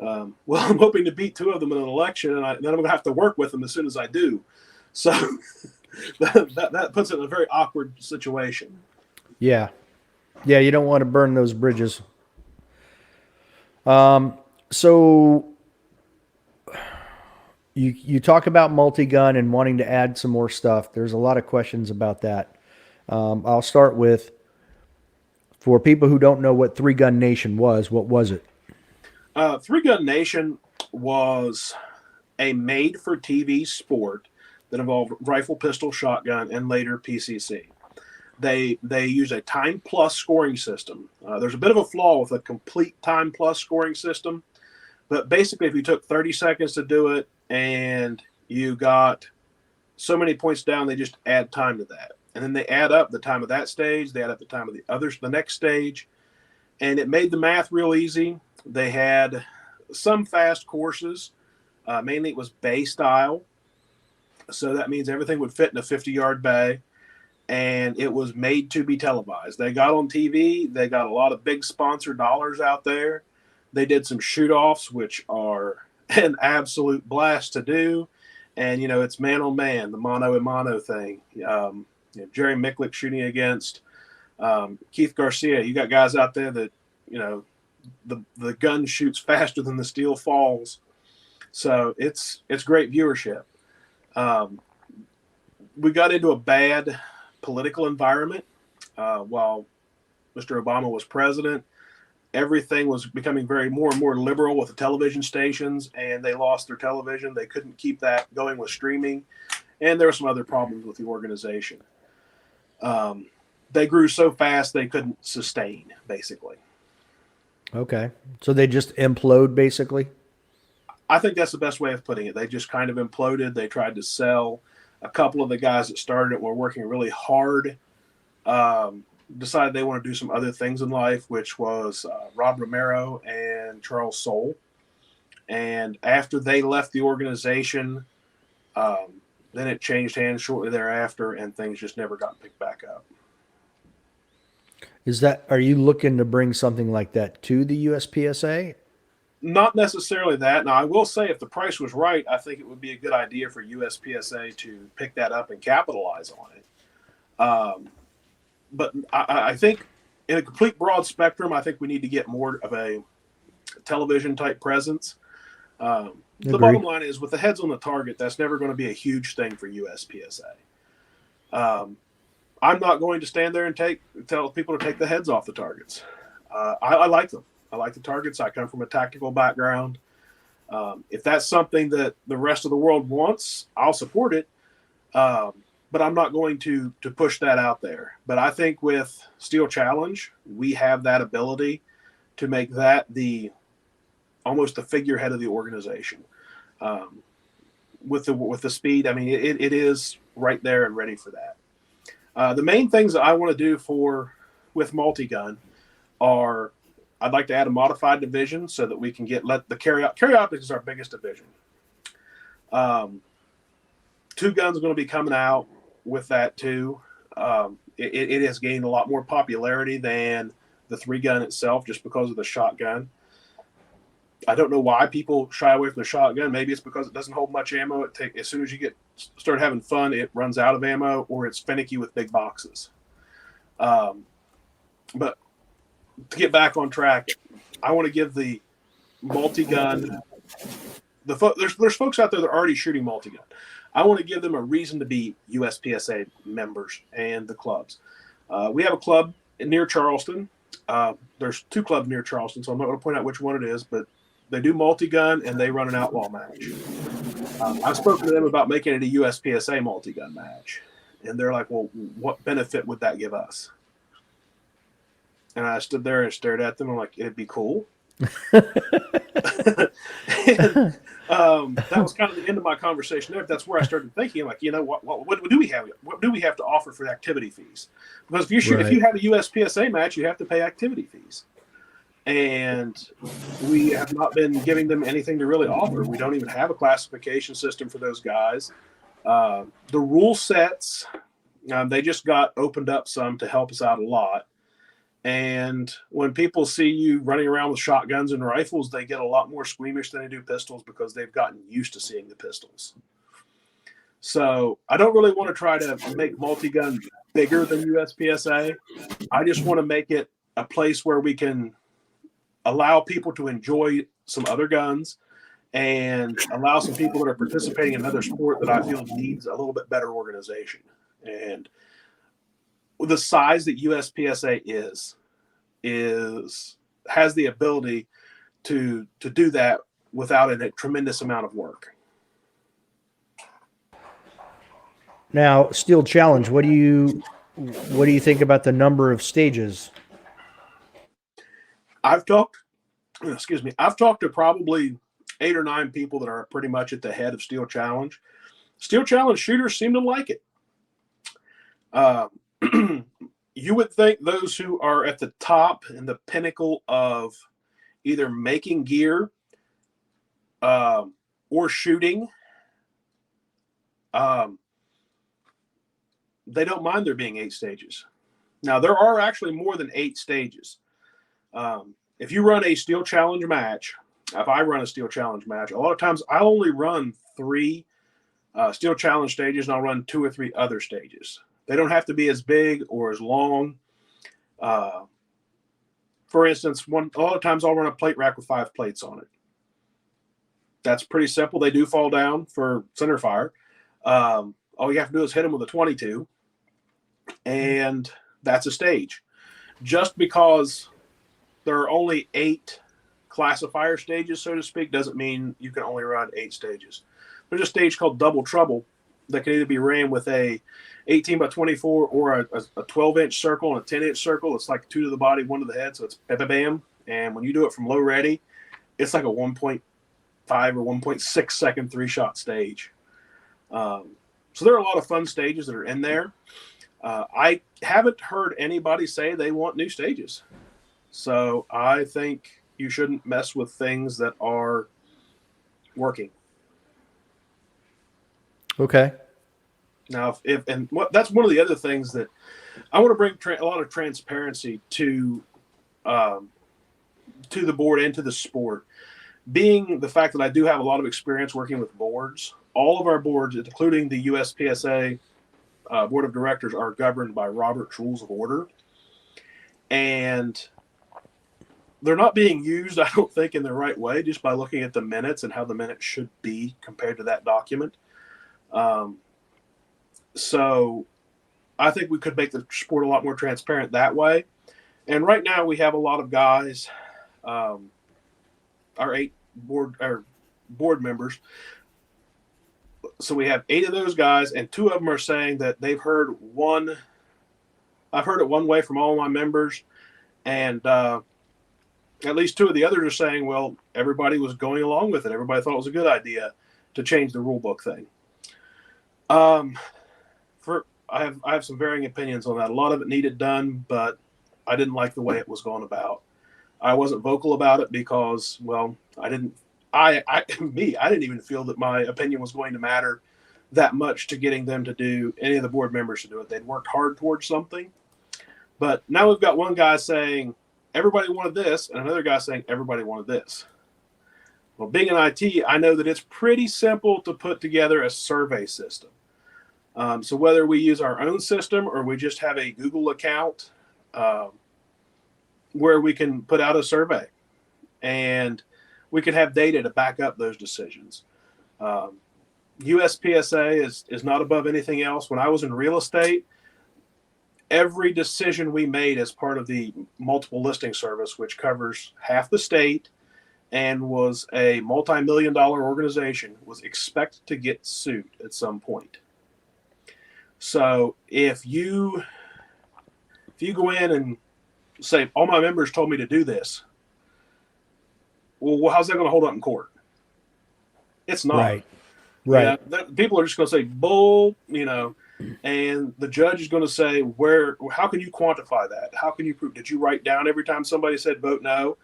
I'm hoping to beat two of them in an election, and then I'm going to have to work with them as soon as I do. So that puts it in a very awkward situation. Yeah. Yeah, you don't want to burn those bridges. So you talk about multi-gun and wanting to add some more stuff. There's a lot of questions about that. I'll start with, for people who don't know what Three Gun Nation was, what was it? Three Gun Nation was a made-for-TV sport that involved rifle, pistol, shotgun, and later PCC. They use a time plus scoring system. There's a bit of a flaw with a complete time plus scoring system, but basically if you took 30 seconds to do it and you got so many points down, they just add time to that. And then they add up the time of that stage, they add up the time of the next stage, and it made the math real easy. They had some fast courses. Mainly it was bay style. So that means everything would fit in a 50-yard bay. And it was made to be televised. They got on TV. They got a lot of big sponsor dollars out there. They did some shoot-offs, which are an absolute blast to do. And, it's man on man, the mano a mano thing. Jerry Micklick shooting against Keith Garcia. You got guys out there that, the gun shoots faster than the steel falls. So it's great viewership. We got into a bad political environment while Mr. Obama was president. Everything was becoming more and more liberal with the television stations, and they lost their television. They couldn't keep that going with streaming, and there were some other problems with the organization. They grew so fast they couldn't sustain, basically. Okay. So they just implode, basically? I think that's the best way of putting it. They just kind of imploded. They tried to sell. A couple of the guys that started it were working really hard, decided they want to do some other things in life, which was Rob Romero and Charles Soule. And after they left the organization, then it changed hands shortly thereafter, and things just never got picked back up. Are you looking to bring something like that to the USPSA? Not necessarily that. Now, I will say if the price was right, I think it would be a good idea for USPSA to pick that up and capitalize on it. But I think in a complete broad spectrum, I think we need to get more of a television type presence. The bottom line is, with the heads on the target, that's never going to be a huge thing for USPSA. I'm not going to stand there and tell people to take the heads off the targets. I like them. I like the targets. I come from a tactical background. If that's something that the rest of the world wants, I'll support it. But I'm not going to push that out there. But I think with Steel Challenge, we have that ability to make that almost the figurehead of the organization. With the speed, I mean, it is right there and ready for that. The main things that I want to do with multi-gun are, I'd like to add a modified division so that we can let the carry optics is our biggest division. 2 guns are going to be coming out with that too. It has gained a lot more popularity than the 3 gun itself, just because of the shotgun. I don't know why people shy away from the shotgun. Maybe it's because it doesn't hold much ammo. As soon as you start having fun, it runs out of ammo, or it's finicky with big boxes. But to get back on track, I want to give the multi-gun there's folks out there that are already shooting multi-gun. I want to give them a reason to be USPSA members and the clubs. We have a club near Charleston. There's 2 clubs near Charleston, so I'm not going to point out which one it is, but they do multi-gun and they run an outlaw match. I've spoken to them about making it a USPSA multi-gun match, and they're like, well, what benefit would that give us? And I stood there and stared at them. I'm like, it'd be cool. And, that was kind of the end of my conversation there. That's where I started thinking, I'm like, you know, what do we have? What do we have to offer for activity fees? Because if you have a USPSA match, you have to pay activity fees. And we have not been giving them anything to really offer. We don't even have a classification system for those guys. The rule sets, they just got opened up some to help us out a lot. And when people see you running around with shotguns and rifles, they get a lot more squeamish than they do pistols because they've gotten used to seeing the pistols. So I don't really want to try to make multi-gun bigger than USPSA. I just want to make it a place where we can allow people to enjoy some other guns and allow some people that are participating in another sport that I feel needs a little bit better organization. And the size that USPSA has the ability to do that without a tremendous amount of work. Now, Steel Challenge, what do you think about the number of stages? I've talked to probably 8 or 9 people that are pretty much at the head of Steel Challenge. Steel Challenge shooters seem to like it. You would think those who are at the top and the pinnacle of either making gear or shooting, they don't mind there being 8 stages. Now, there are actually more than 8 stages. If you run a Steel Challenge match, if I run a Steel Challenge match, a lot of times I'll only run 3 Steel Challenge stages, and I'll run 2 or 3 other stages. They don't have to be as big or as long. For instance, a lot of times I'll run a plate rack with 5 plates on it. That's pretty simple. They do fall down for center fire. All you have to do is hit them with a 22, and that's a stage. Just because there are only 8 classifier stages, so to speak, doesn't mean you can only run 8 stages. There's a stage called Double Trouble that can either be ran with a 18 by 24 or a 12-inch circle and a 10-inch circle. It's like 2 to the body, 1 to the head, so it's bam. And when you do it from low ready, it's like a 1.5 or 1.6 second 3-shot stage. So there are a lot of fun stages that are in there. I haven't heard anybody say they want new stages. So I think you shouldn't mess with things that are working. Okay. Now, that's one of the other things that I want to bring a lot of transparency to the board and to the sport. Being the fact that I do have a lot of experience working with boards, all of our boards, including the USPSA Board of Directors, are governed by Robert's Rules of Order. And they're not being used, I don't think, in the right way, just by looking at the minutes and how the minutes should be compared to that document. So I think we could make the sport a lot more transparent that way. And right now we have a lot of guys, our 8 board members. So we have 8 of those guys, and 2 of them are saying that they've heard one. I've heard it one way from all my members, and at least 2 of the others are saying, well, everybody was going along with it. Everybody thought it was a good idea to change the rule book thing. I have some varying opinions on that. A lot of it needed done, but I didn't like the way it was going about. I wasn't vocal about it because, well, I didn't even feel that my opinion was going to matter that much to getting them to do, any of the board members to do it. They'd worked hard towards something. But now we've got one guy saying everybody wanted this, and another guy saying everybody wanted this. Well, being in IT, I know that it's pretty simple to put together a survey system. So whether we use our own system or we just have a Google account where we can put out a survey. And we could have data to back up those decisions. USPSA is not above anything else. When I was in real estate, every decision we made as part of the multiple listing service, which covers half the state and was a multi-million-dollar organization, was expected to get sued at some point. So if you go in and say, all my members told me to do this, well, how's that going to hold up in court? It's not. Right. People are just going to say, bull, and the judge is going to say, how can you quantify that? How can you prove? Did you write down every time somebody said vote no?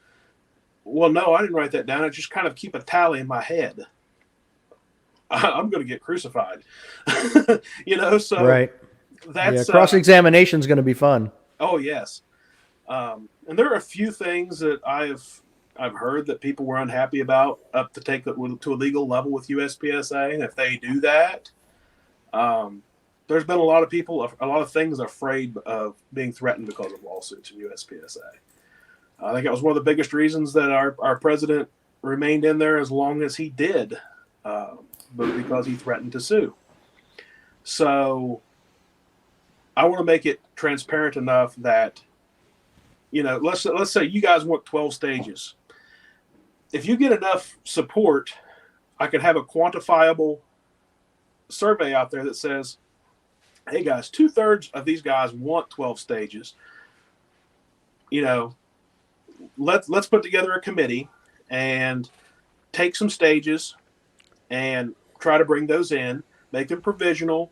Well, no, I didn't write that down. I just kind of keep a tally in my head. I'm going to get crucified. So right. That's cross-examination is going to be fun. Oh, yes. And there are a few things that I've heard that people were unhappy about up to take it to a legal level with USPSA. And if they do that, there's been a lot of things afraid of being threatened because of lawsuits in USPSA. I think that was one of the biggest reasons that our president remained in there as long as he did, but because he threatened to sue. So I want to make it transparent enough that, let's say you guys want 12 stages. If you get enough support, I could have a quantifiable survey out there that says, hey guys, 2/3 of these guys want 12 stages. Let's put together a committee and take some stages and try to bring those in, make them provisional,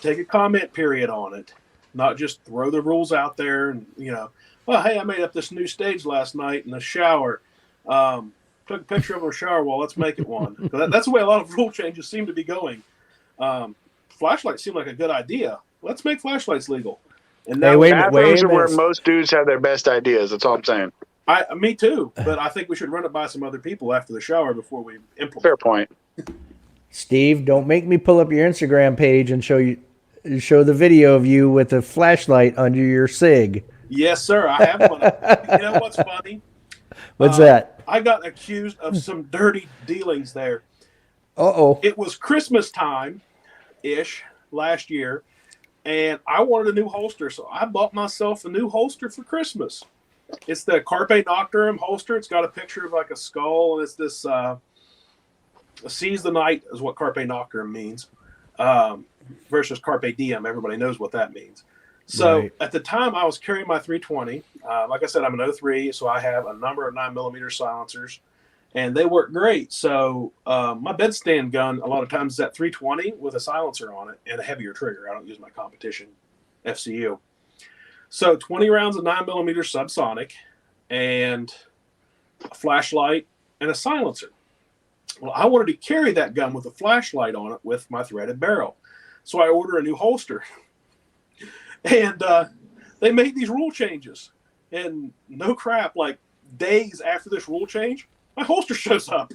take a comment period on it, not just throw the rules out there and, well, hey, I made up this new stage last night in the shower. Took a picture of a shower wall. Let's make it one. That's the way a lot of rule changes seem to be going. Flashlights seem like a good idea. Let's make flashlights legal. And now bathrooms are where most dudes have their best ideas. That's all I'm saying. Me too. But I think we should run it by some other people after the shower before we implement. Fair point. Steve, don't make me pull up your Instagram page and show the video of you with a flashlight under your cig. Yes, sir. I have one. You know what's funny? What's that? I got accused of some dirty dealings there. Uh-oh. It was Christmas time-ish last year, and I wanted a new holster, so I bought myself a new holster for Christmas. It's the Carpe Nocturum holster. It's got a picture of like a skull, and it's this seize the night is what Carpe Nocturum means, versus Carpe Diem. Everybody knows what that means. So right. At the time, I was carrying my 320. Like I said, I'm an 03, so I have a number of 9mm silencers, and they work great. So my bedstand gun, a lot of times, is at 320 with a silencer on it and a heavier trigger. I don't use my competition FCU. So 20 rounds of 9mm subsonic and a flashlight and a silencer. Well, I wanted to carry that gun with a flashlight on it with my threaded barrel. So I ordered a new holster. And they made these rule changes. And no crap, like days after this rule change, my holster shows up.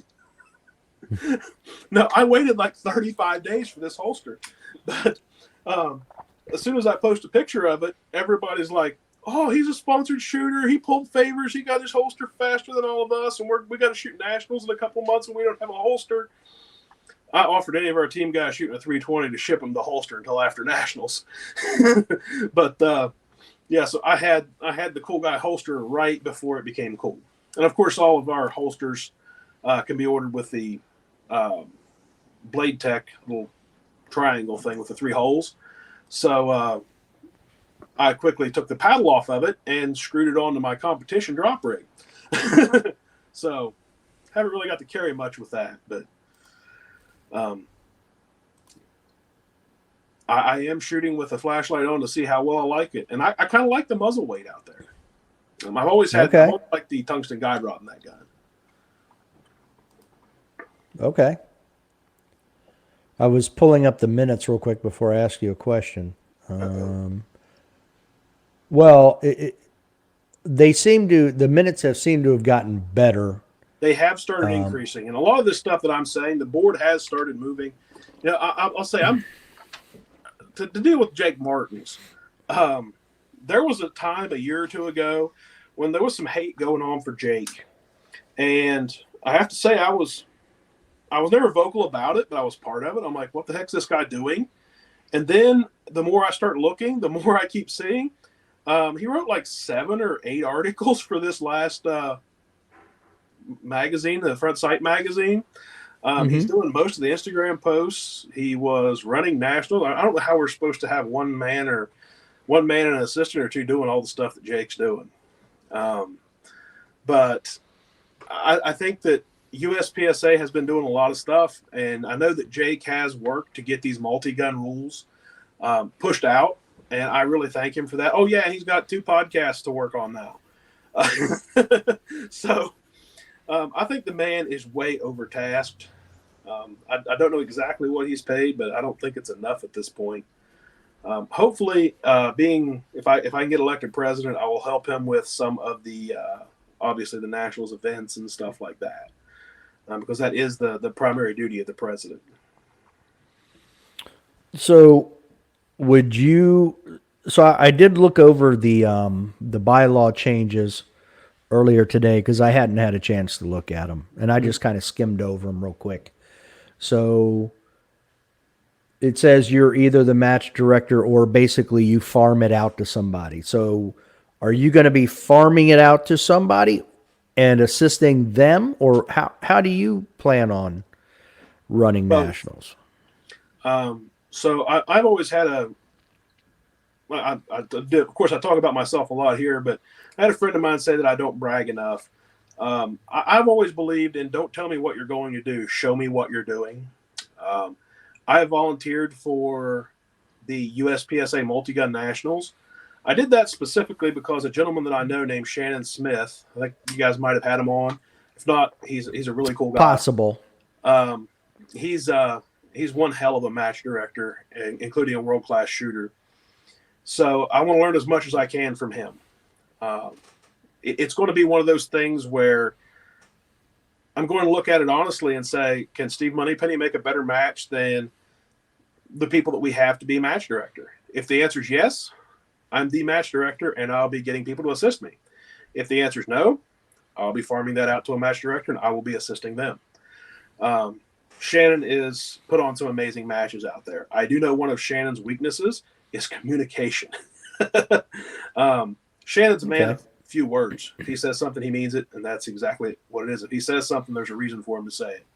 No, I waited like 35 days for this holster. But as soon as I post a picture of it, everybody's like, oh, he's a sponsored shooter. He pulled favors. He got his holster faster than all of us. And we got to shoot nationals in a couple months and we don't have a holster. I offered any of our team guys shooting a 320 to ship them the holster until after nationals. But so I had the cool guy holster right before it became cool. And of course, all of our holsters can be ordered with the Blade Tech little triangle thing with the 3 holes. So I quickly took the paddle off of it and screwed it onto my competition drop rig. So haven't really got to carry much with that, but I am shooting with a flashlight on to see how well I like it. And I kind of like the muzzle weight out there. I've always had like the tungsten guide rod in that gun. Okay. I was pulling up the minutes real quick before I ask you a question. Well, the minutes have seemed to have gotten better. They have started increasing. And a lot of this stuff that I'm saying, the board has started moving. I'll say to deal with Jake Martins. There was a time a year or two ago when there was some hate going on for Jake. And I have to say I was never vocal about it, but I was part of it. I'm like, what the heck's this guy doing? And then the more I start looking, the more I keep seeing. He wrote like 7 or 8 articles for this last magazine, the Front Sight magazine. He's doing most of the Instagram posts. He was running national. I don't know how we're supposed to have one man and an assistant or two doing all the stuff that Jake's doing. But I think that USPSA has been doing a lot of stuff, and I know that Jake has worked to get these multi-gun rules pushed out, and I really thank him for that. Oh, yeah, he's got 2 podcasts to work on now. So I think the man is way overtasked. I don't know exactly what he's paid, but I don't think it's enough at this point. Hopefully, if I can get elected president, I will help him with some of the obviously the Nationals events and stuff like that, because that is the primary duty of the president. So, would you? So I did look over the bylaw changes earlier today because I hadn't had a chance to look at them, and I just kind of skimmed over them real quick. So it says you're either the match director or basically you farm it out to somebody. So are you going to be farming it out to somebody and assisting them, or how do you plan on running nationals? So I've always had of course, I talk about myself a lot here, but I had a friend of mine say that I don't brag enough. I've always believed in don't tell me what you're going to do, show me what you're doing. I volunteered for the USPSA Multi-Gun Nationals. I did that specifically because a gentleman that I know named Shannon Smith, I think you guys might have had him on. If not, he's a really cool guy. Possible. He's one hell of a match director, including a world-class shooter. So I want to learn as much as I can from him. It's going to be one of those things where I'm going to look at it honestly and say, can Steve Moneypenny make a better match than the people that we have to be match director? If the answer is yes, I'm the match director and I'll be getting people to assist me. If the answer is no, I'll be farming that out to a match director and I will be assisting them. Shannon is put on some amazing matches out there. I do know one of Shannon's weaknesses is communication. Shannon's a man of few words. If he says something, he means it, and that's exactly what it is. If he says something, there's a reason for him to say it.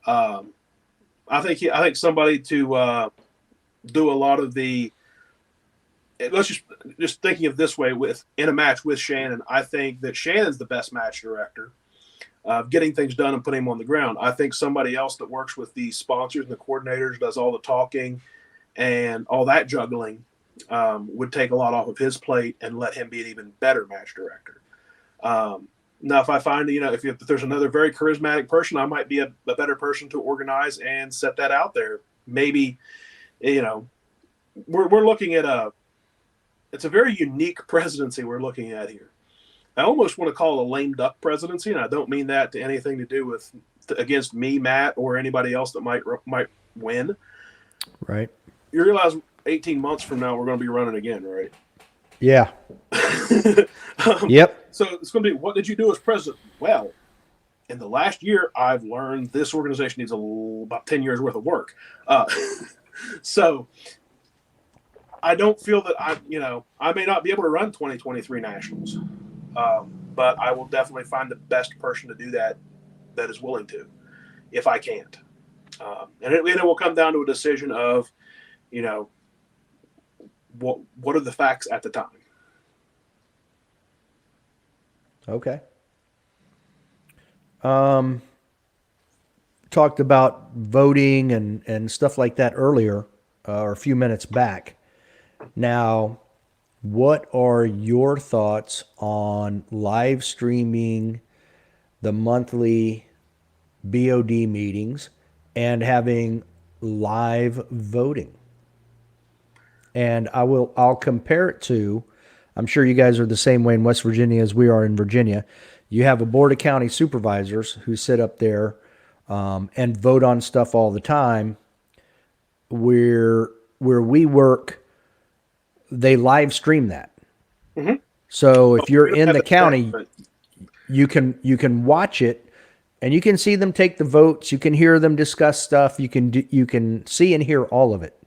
I think somebody to do a lot of the. Let's just thinking of this way in a match with Shannon. I think that Shannon's the best match director of getting things done and putting them on the ground. I think somebody else that works with the sponsors and the coordinators, does all the talking and all that juggling, would take a lot off of his plate and let him be an even better match director. Now, if I find, if there's another very charismatic person, I might be a better person to organize and set that out there. Maybe, we're looking at it's a very unique presidency we're looking at here. I almost want to call it a lame duck presidency, and I don't mean that to anything to do against me, Matt, or anybody else that might win. Right. You realize 18 months from now we're going to be running again, right? Yeah. Yep. So it's going to be, what did you do as president? Well, in the last year, I've learned this organization needs about 10 years worth of work. So I don't feel that I may not be able to run 2023 Nationals, but I will definitely find the best person to do that is willing to, if I can't. And it will come down to a decision of, what are the facts at the time. Okay. Talked about voting and stuff like that earlier, or a few minutes back. Now, what are your thoughts on live streaming the monthly BOD meetings and having live voting? And I'll compare it to, I'm sure you guys are the same way in West Virginia as we are in Virginia. You have a board of county supervisors who sit up there and vote on stuff all the time. Where we work, they live stream that. Mm-hmm. So if you're in the county, you can watch it And you can see them take the votes. You can hear them discuss stuff. You can see and hear all of it.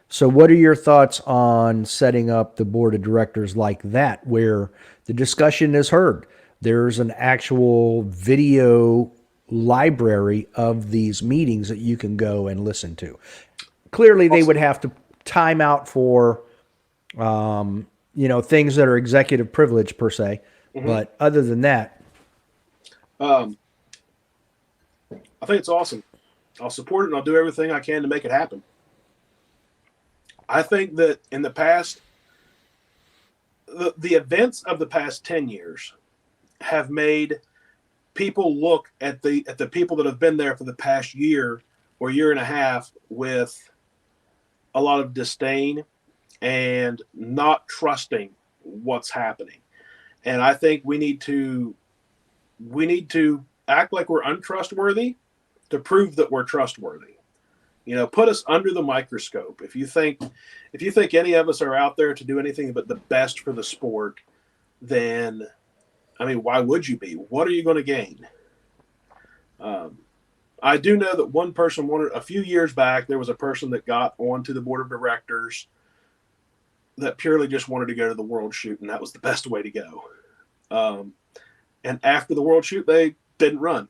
So what are your thoughts on setting up the board of directors like that, where the discussion is heard? There's an actual video library of these meetings that you can go and listen to. Clearly, they would have to time out for, things that are executive privilege per se. Mm-hmm. But other than that, I think it's awesome. I'll support it and I'll do everything I can to make it happen. I think that in the past, the events of the past 10 years have made people look at the people that have been there for the past year or year and a half with a lot of disdain and not trusting what's happening. And I think we need to act like we're untrustworthy to prove that we're trustworthy. Put us under the microscope. If you think any of us are out there to do anything but the best for the sport, then, why would you be? What are you going to gain? I do know that one person a few years back, there was a person that got onto the board of directors that purely just wanted to go to the World Shoot, and that was the best way to go. And after the World Shoot, they didn't run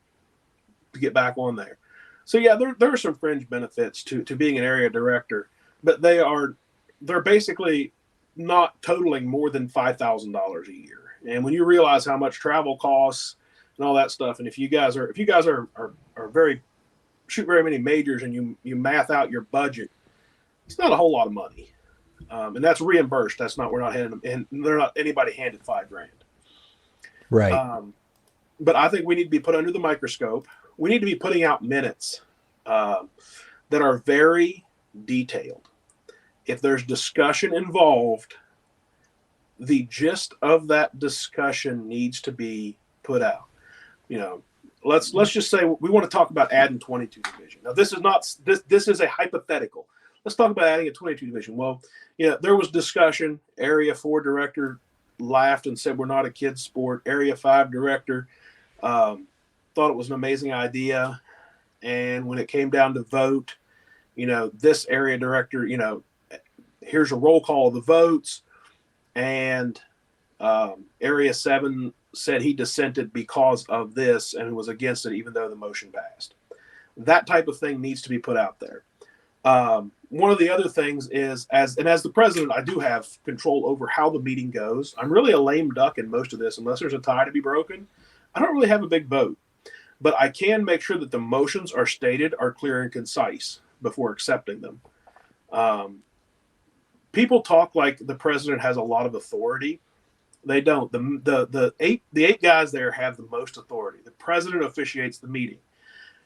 to get back on there. So yeah, there are some fringe benefits to being an area director, but they're basically not totaling more than $5,000 a year. And when you realize how much travel costs and all that stuff, and if you guys are shoot very many majors and you math out your budget, it's not a whole lot of money. And that's reimbursed. We're not handing them, and they're not anybody handed $5,000. right. But I think we need to be put under the microscope. We need to be putting out minutes that are very detailed. If there's discussion involved, the gist of that discussion needs to be put out. Let's just say we want to talk about adding 22 division. Now, this is a hypothetical. Let's talk about adding a 22 division. Well, there was discussion. Area 4 director laughed and said, "We're not a kids sport." Area 5 director thought it was an amazing idea. And when it came down to vote, this area director, here's a roll call of the votes. And Area 7 said he dissented because of this and was against it, even though the motion passed. That type of thing needs to be put out there. One of the other things is, as the president, I do have control over how the meeting goes. I'm really a lame duck in most of this. Unless there's a tie to be broken, I don't really have a big vote. But I can make sure that the motions are clear and concise before accepting them. People talk like the president has a lot of authority. They don't. The eight guys there have the most authority. The president officiates the meeting,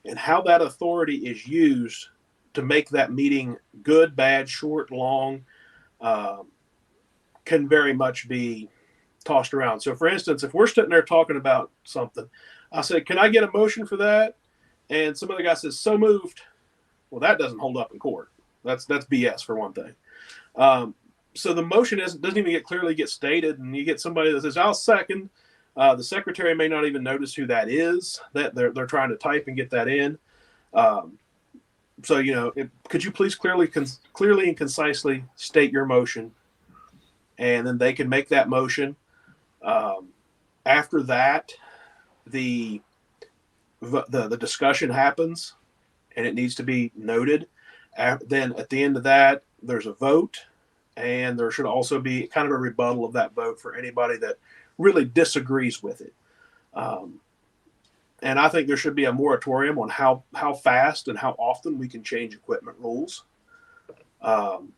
and how that authority is used to make that meeting good, bad, short, long, can very much be tossed around. So, for instance, if we're sitting there talking about something, I said, "Can I get a motion for that?" And some other guy says, "So moved." Well, that doesn't hold up in court. That's BS for one thing. So the motion doesn't even clearly get stated, and you get somebody that says, "I'll second." The secretary may not even notice who that is. That they're trying to type and get that in. So could you please clearly and concisely state your motion, and then they can make that motion. After that, the discussion happens, and it needs to be noted. Then at the end of that, there's a vote, and there should also be kind of a rebuttal of that vote for anybody that really disagrees with it. And I think there should be a moratorium on how fast and how often we can change equipment rules. And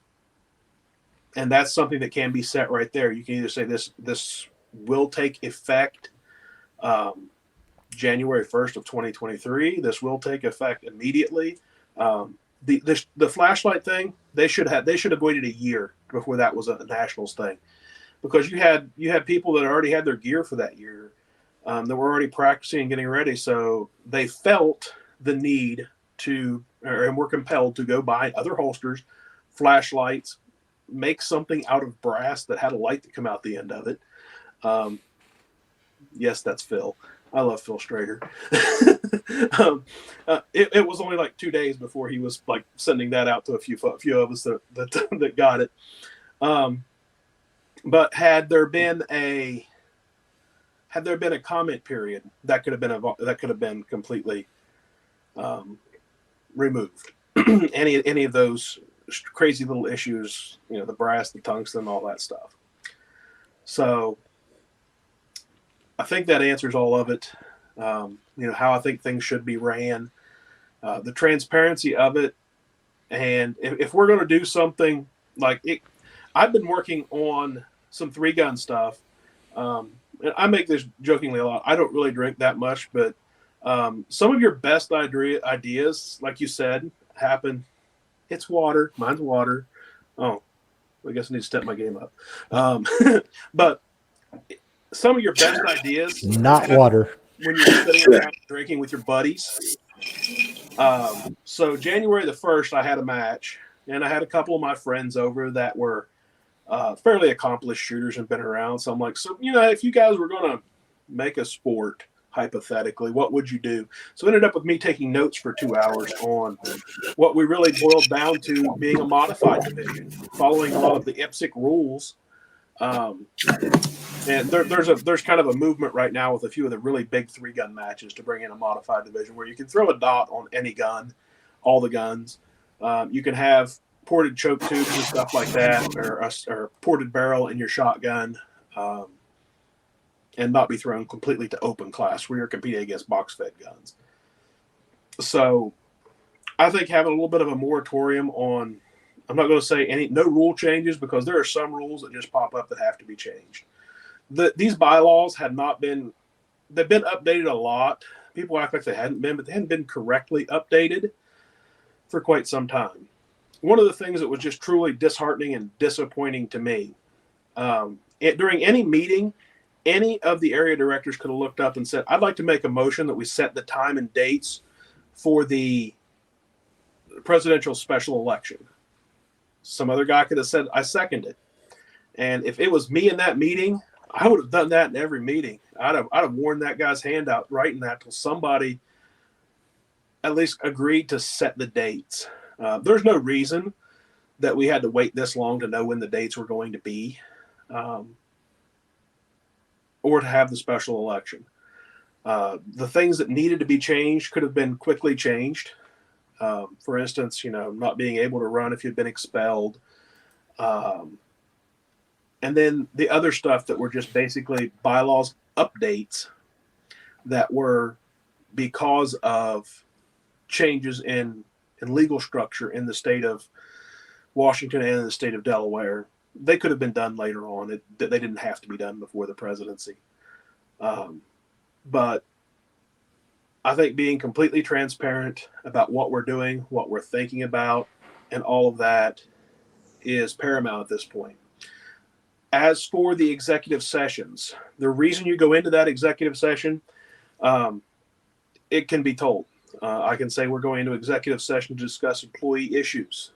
that's something that can be set right there. You can either say this will take effect January 1st of 2023. This will take effect immediately. The flashlight thing, they should have waited a year before that was a nationals thing, because you had people that already had their gear for that year, that were already practicing and getting ready. So they felt the need and were compelled to go buy other holsters, flashlights, make something out of brass that had a light that come out the end of it. Yes, that's Phil. I love Phil Strader. It was only like 2 days before he was like sending that out to a few of us that got it. But had there been a comment period, that could have been completely removed. any of those crazy little issues, the brass, the tungsten, all that stuff. So I think that answers all of it. How I think things should be ran, the transparency of it. And if we're going to do something like it, I've been working on some 3-gun stuff. And I make this jokingly a lot. I don't really drink that much, but some of your best ideas, like you said, happen. It's water. Mine's water. Oh, I guess I need to step my game up. But some of your best ideas, not water, when you're sitting around drinking with your buddies. So January the 1st, I had a match, and I had a couple of my friends over that were fairly accomplished shooters and been around. So I'm like, if you guys were going to make a sport, hypothetically, what would you do? So it ended up with me taking notes for 2 hours on what we really boiled down to being a modified division, following a lot of the IPSC rules. And there's kind of a movement right now with a few of the really big 3-gun matches to bring in a modified division where you can throw a dot on any gun, all the guns. You can have ported choke tubes and stuff like that, or ported barrel in your shotgun, and not be thrown completely to open class where you're competing against box-fed guns. So I think having a little bit of a moratorium on, I'm not going to say no rule changes, because there are some rules that just pop up that have to be changed. These bylaws they've been updated a lot. People act like they hadn't been, but they hadn't been correctly updated for quite some time. One of the things that was just truly disheartening and disappointing to me, during any meeting, any of the area directors could have looked up and said, I'd like to make a motion that we set the time and dates for the presidential special election. Some other guy could have said, I second it. And if it was me in that meeting, I would have done that in every meeting. I'd have worn that guy's hand out writing that till somebody at least agreed to set the dates. There's no reason that we had to wait this long to know when the dates were going to be, or to have the special election. The things that needed to be changed could have been quickly changed. For instance, not being able to run if you'd been expelled. And then the other stuff that were just basically bylaws updates that were because of changes in legal structure in the state of Washington and in the state of Delaware. They could have been done later on. They didn't have to be done before the presidency. But I think being completely transparent about what we're doing, what we're thinking about, and all of that is paramount at this point. As for the executive sessions, the reason you go into that executive session, it can be told. I can say we're going into executive session to discuss employee issues.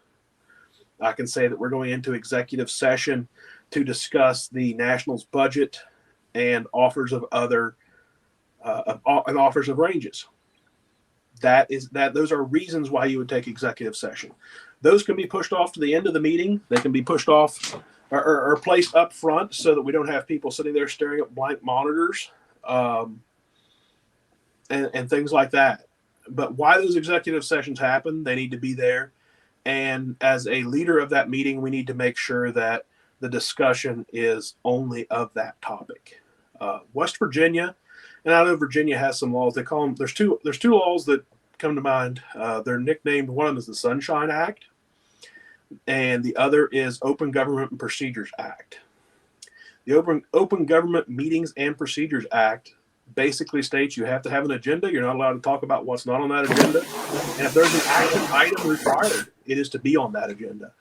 I can say that we're going into executive session to discuss the Nationals budget and offers of other and offers of ranges. Those are reasons why you would take executive session. Those can be pushed off to the end of the meeting. They can be pushed off or placed up front so that we don't have people sitting there staring at blank monitors, and things like that. But why those executive sessions happen, they need to be there. And as a leader of that meeting, we need to make sure that the discussion is only of that topic. West Virginia, and I know Virginia has some laws. They call them. There's two laws that come to mind. They're nicknamed. One of them is the Sunshine Act, and the other is Open Government and Procedures Act. The Open Government Meetings and Procedures Act basically states you have to have an agenda. You're not allowed to talk about what's not on that agenda. And if there's an action item required, it is to be on that agenda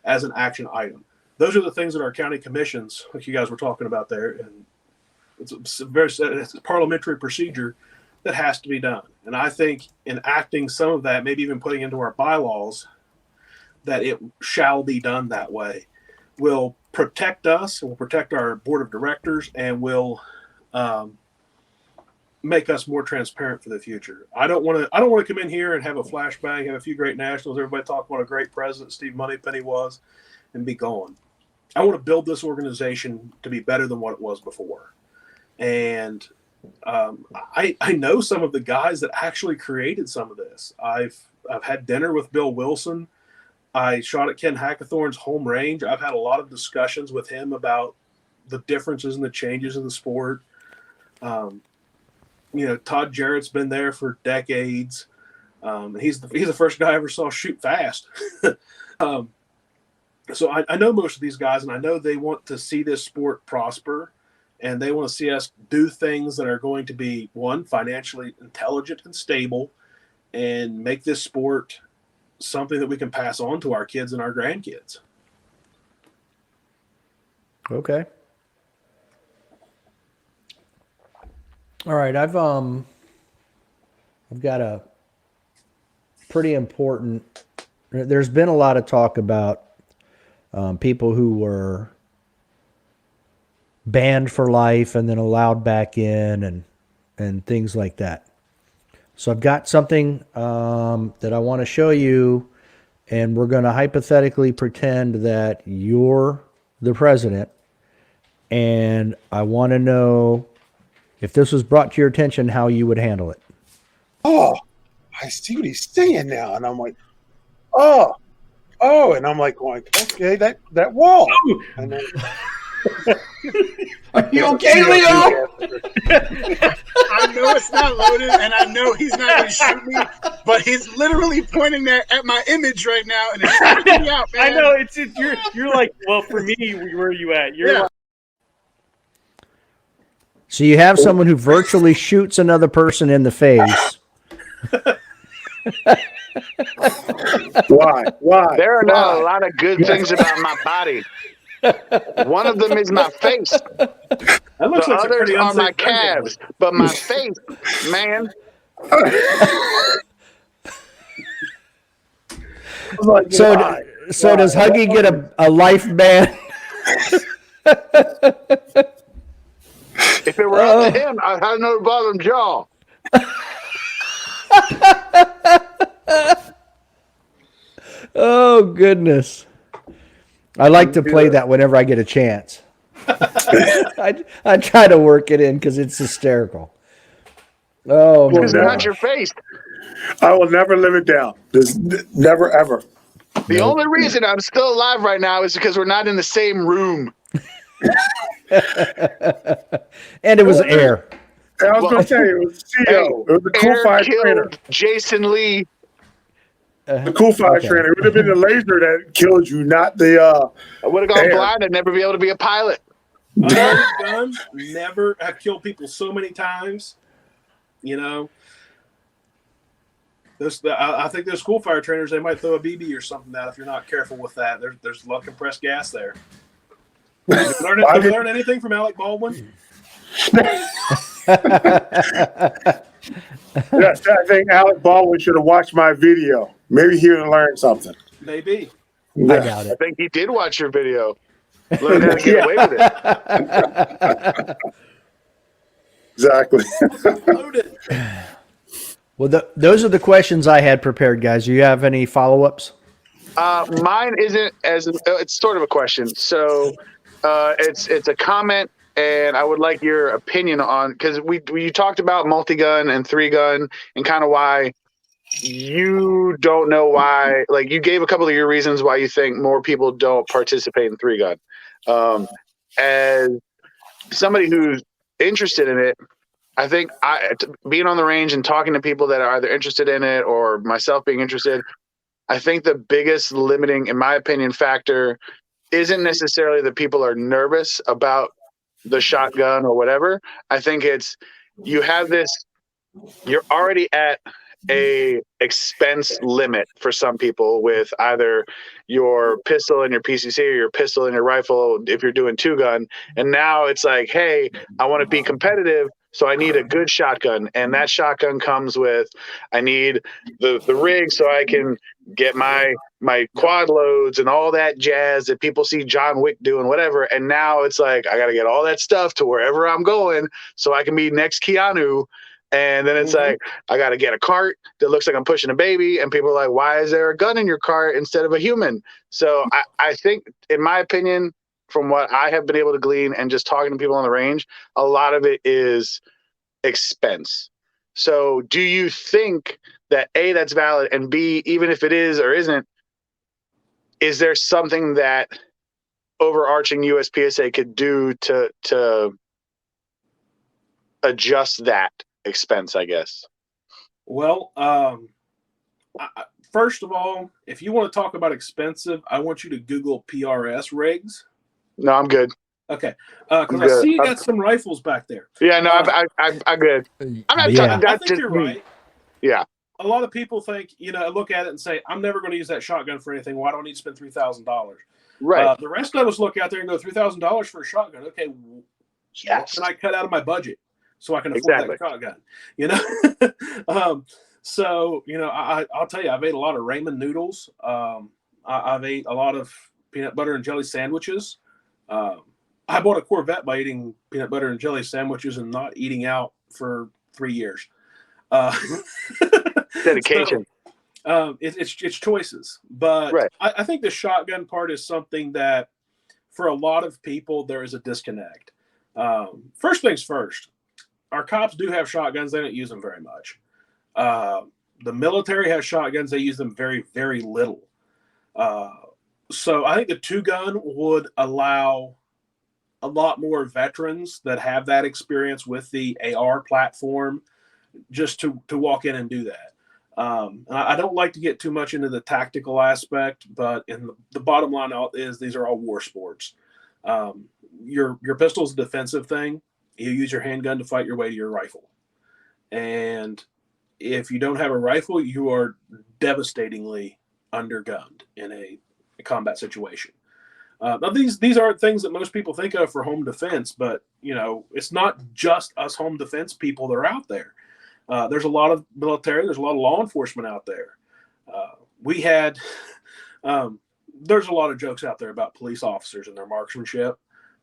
as an action item. Those are the things that our county commissions, like you guys were talking about there, and it's a parliamentary procedure that has to be done. And I think enacting some of that, maybe even putting into our bylaws that it shall be done that way, will protect us and will protect our board of directors and will make us more transparent for the future. I don't want to come in here and have a flashbang, have a few great nationals, everybody talk what a great president Steve Moneypenny was, and be gone. I want to build this organization to be better than what it was before. And I know some of the guys that actually created some of this. I've had dinner with Bill Wilson. I shot at Ken Hackathorn's home range. I've had a lot of discussions with him about the differences and the changes in the sport. Todd Jarrett's been there for decades. He's the first guy I ever saw shoot fast. So I know most of these guys, and I know they want to see this sport prosper, and they want to see us do things that are going to be, one, financially intelligent and stable, and make this sport something that we can pass on to our kids and our grandkids. Okay. All right, I've got a pretty important. There's been a lot of talk about people who were banned for life and then allowed back in, and things like that. So I've got something that I want to show you, and we're going to hypothetically pretend that you're the president, and I want to know, if this was brought to your attention, how you would handle it. Oh, I see what he's saying now. And I'm like, oh. And I'm like going, okay, that wall. Oh. And then, are you okay, Leo? I know it's not loaded, and I know he's not going to shoot me, but he's literally pointing there at my image right now, and it's freaking me out, man. I know, it's you're like, well, for me, where are you at? You're like, So you have someone who virtually shoots another person in the face. Why? There are not a lot of good things about my body. One of them is my face. That looks The like a others pretty are my unsafe friend. calves, but my face, man. So does Huggy get a life ban? If it were up to him, I'd have no bottom jaw. Oh, goodness. I like to play that whenever I get a chance. I try to work it in because it's hysterical. Oh, my Because it's not gosh. your face. I will never live it down. Just never, ever. The only reason I'm still alive right now is because we're not in the same room. And it was air. I was going to say, it was CEO. It was the cool Air fire killed trainer. Jason Lee. The cool fire trainer. It would have been the laser that killed you, not the. I would have gone Air. blind and never be able to be a pilot. Unloaded gun, never have killed people so many times. I think those school fire trainers, they might throw a BB or something out if you're not careful with that. There's a lot of compressed gas there. Did you learn anything from Alec Baldwin? Yes, I think Alec Baldwin should have watched my video. Maybe he would have learned something. Maybe. I doubt I it. think he did watch your video. Learn how to get away with it. Exactly. Loaded. Well, those are the questions I had prepared, guys. Do you have any follow-ups? Mine isn't it's sort of a question. So it's a comment, and I would like your opinion on, because you talked about multi-gun and 3-gun and kind of why you don't know why, like you gave a couple of your reasons why you think more people don't participate in 3-gun. As somebody who's interested in it, I think being on the range and talking to people that are either interested in it or myself being interested, I think the biggest limiting, in my opinion, factor isn't necessarily that people are nervous about the shotgun or whatever. I think it's you're already at a expense limit for some people with either your pistol and your PCC or your pistol and your rifle if you're doing 2-gun. And now it's like, hey, I want to be competitive, so I need a good shotgun. And that shotgun comes with, I need the rig so I can get my quad loads and all that jazz that people see John Wick doing, whatever. And now it's like, I got to get all that stuff to wherever I'm going so I can be next Keanu. And then it's like, I got to get a cart that looks like I'm pushing a baby. And people are like, why is there a gun in your cart instead of a human? So I think, in my opinion, from what I have been able to glean and just talking to people on the range, a lot of it is expense. So do you think that A, that's valid, and B, even if it is or isn't, is there something that overarching USPSA could do to adjust that expense, I guess? Well, first of all, if you want to talk about expensive, I want you to Google PRS rigs. No, I'm good. Okay, because I see you got some rifles back there. Yeah, no, I'm good. I'm not Yeah. talking. I think you're right. Yeah. A lot of people think, look at it and say, I'm never going to use that shotgun for anything. Why do I need to spend $3,000? Right. The rest of us look out there and go, $3,000 for a shotgun. Okay, yes. What can I cut out of my budget so I can afford that shotgun? So I'll tell you, I've ate a lot of ramen noodles. I've ate a lot of peanut butter and jelly sandwiches. I bought a Corvette by eating peanut butter and jelly sandwiches and not eating out for 3 years. Dedication. So, it's choices, but right. I think the shotgun part is something that, for a lot of people, there is a disconnect. First things first, our cops do have shotguns. They don't use them very much. The military has shotguns. They use them very, very little. So I think the 2-gun would allow a lot more veterans that have that experience with the AR platform just to walk in and do that. I don't like to get too much into the tactical aspect, but the bottom line is these are all war sports. Your pistol is a defensive thing. You use your handgun to fight your way to your rifle. And if you don't have a rifle, you are devastatingly undergunned in a combat situation. Now, these aren't things that most people think of for home defense, but, it's not just us home defense people that are out there. There's a lot of military, there's a lot of law enforcement out there. There's a lot of jokes out there about police officers and their marksmanship.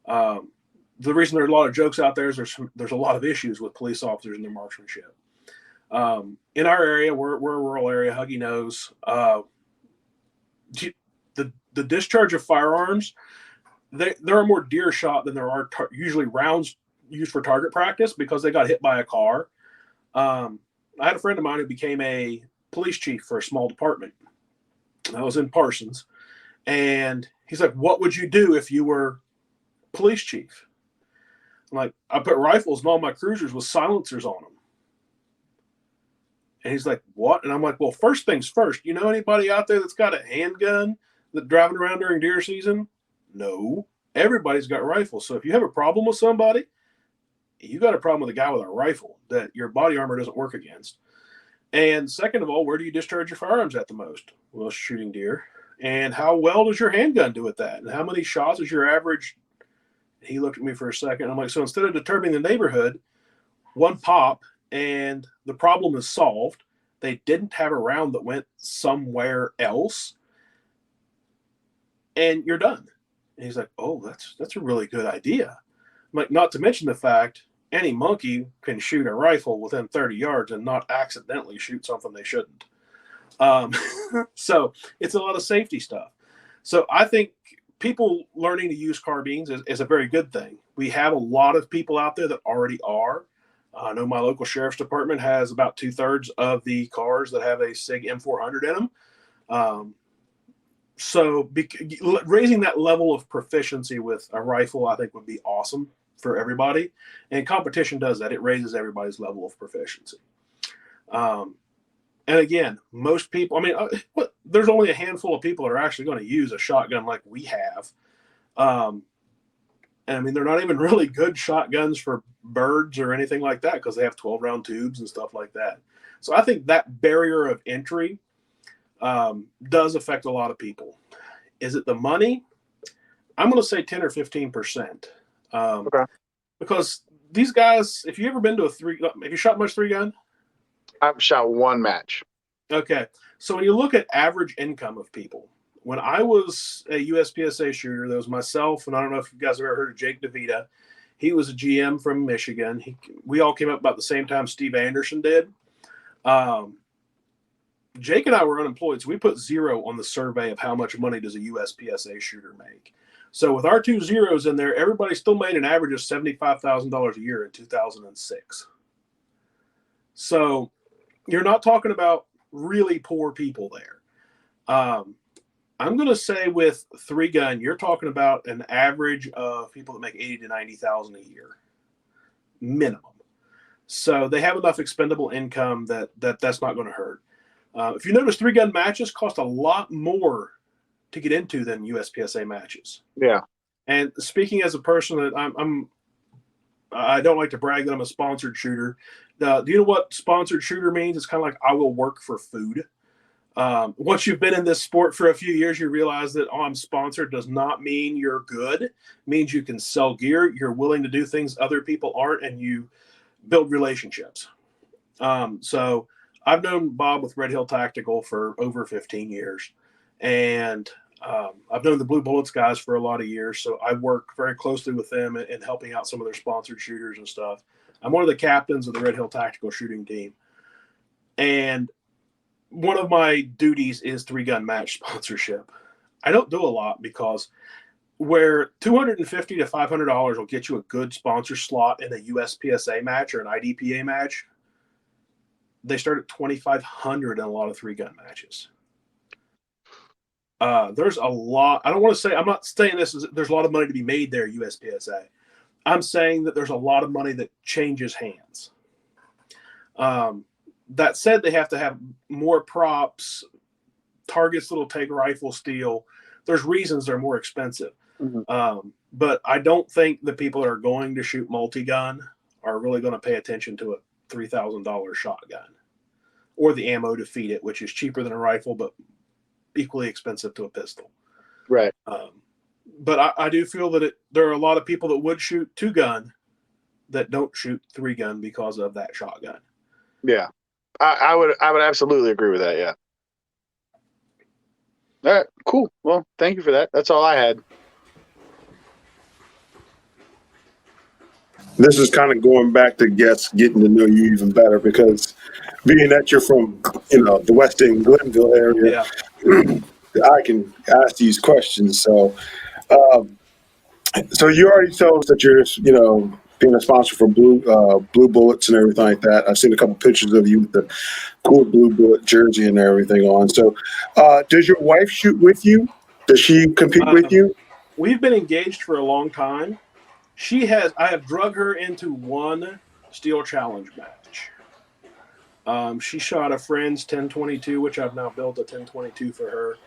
The reason there's a lot of jokes out there is there's a lot of issues with police officers and their marksmanship. In our area, we're a rural area, Huggy knows. The discharge of firearms, there are more deer shot than there are usually rounds used for target practice because they got hit by a car. I had a friend of mine who became a police chief for a small department. I was in Parsons, and he's like, "What would you do if you were police chief?" I'm like, "I put rifles in all my cruisers with silencers on them." And he's like, "What?" And I'm like, "Well, first things first. You know anybody out there that's got a handgun that driving around during deer season? No. Everybody's got rifles. So if you have a problem with somebody, you got a problem with a guy with a rifle that your body armor doesn't work against. And second of all, where do you discharge your firearms at the most? Well, shooting deer. And how well does your handgun do at that? And how many shots is your average?" He looked at me for a second. I'm like, "So instead of disturbing the neighborhood, one pop and the problem is solved. They didn't have a round that went somewhere else, and you're done." And he's like, "Oh, that's a really good idea." I'm like, not to mention the fact any monkey can shoot a rifle within 30 yards and not accidentally shoot something they shouldn't. So it's a lot of safety stuff. So I think people learning to use carbines is a very good thing. We have a lot of people out there that already are. I know my local sheriff's department has about 2/3 of the cars that have a SIG M400 in them. So raising that level of proficiency with a rifle, I think, would be awesome for everybody. And competition does that. It raises everybody's level of proficiency. And again, most people, there's only a handful of people that are actually going to use a shotgun like we have. And they're not even really good shotguns for birds or anything like that because they have 12-round tubes and stuff like that. So I think that barrier of entry does affect a lot of people. Is it the money? I'm going to say 10 or 15%. Okay. Because these guys, if you ever been to have you shot much 3-gun? I've shot one match. Okay. So when you look at average income of people, when I was a USPSA shooter, there was myself, and I don't know if you guys have ever heard of Jake DeVita. He was a GM from Michigan. We all came up about the same time Steve Anderson did. Jake and I were unemployed, so we put 0 on the survey of how much money does a USPSA shooter make. So with our 2 zeros in there, everybody still made an average of $75,000 a year in 2006. So you're not talking about really poor people there. I'm going to say with 3-gun, you're talking about an average of people that make $80,000 to $90,000 a year minimum. So they have enough expendable income that's not going to hurt. If you notice, 3-gun matches cost a lot more to get into than USPSA matches. Yeah. And speaking as a person that I don't like to brag that I'm a sponsored shooter. Do you know what sponsored shooter means? It's kind of like I will work for food. Once you've been in this sport for a few years, you realize that I'm sponsored does not mean you're good. It means you can sell gear. You're willing to do things other people aren't, and you build relationships. So I've known Bob with Red Hill Tactical for over 15 years, and I've known the Blue Bullets guys for a lot of years. So I work very closely with them in helping out some of their sponsored shooters and stuff. I'm one of the captains of the Red Hill Tactical shooting team. And one of my duties is 3-gun match sponsorship. I don't do a lot because where $250 to $500 will get you a good sponsor slot in a USPSA match or an IDPA match, they start at $2,500 in a lot of 3-gun matches. There's a lot. I don't want to say, I'm not saying there's a lot of money to be made there, USPSA. I'm saying that there's a lot of money that changes hands. That said, they have to have more props, targets that'll take rifle steel. There's reasons they're more expensive. Mm-hmm. But I don't think the people that are going to shoot multi-gun are really going to pay attention to a $3,000 shotgun or the ammo to feed it, which is cheaper than a rifle, but equally expensive to a pistol. Right. But I do feel that there are a lot of people that would shoot 2-gun that don't shoot 3-gun because of that shotgun. Yeah. I would absolutely agree with that. Yeah. All right, cool. Well, thank you for that. That's all I had. This is kind of going back to guests getting to know you even better, because being that you're from, the Weston Glenville area, I can ask these questions. So, so you already told us that you're, being a sponsor for Blue Bullets and everything like that. I've seen a couple pictures of you with the cool Blue Bullet jersey and everything on. So, does your wife shoot with you? Does she compete with you? We've been engaged for a long time. I have drug her into one steel challenge match. She shot a friend's 1022, which I've now built a 1022 for her.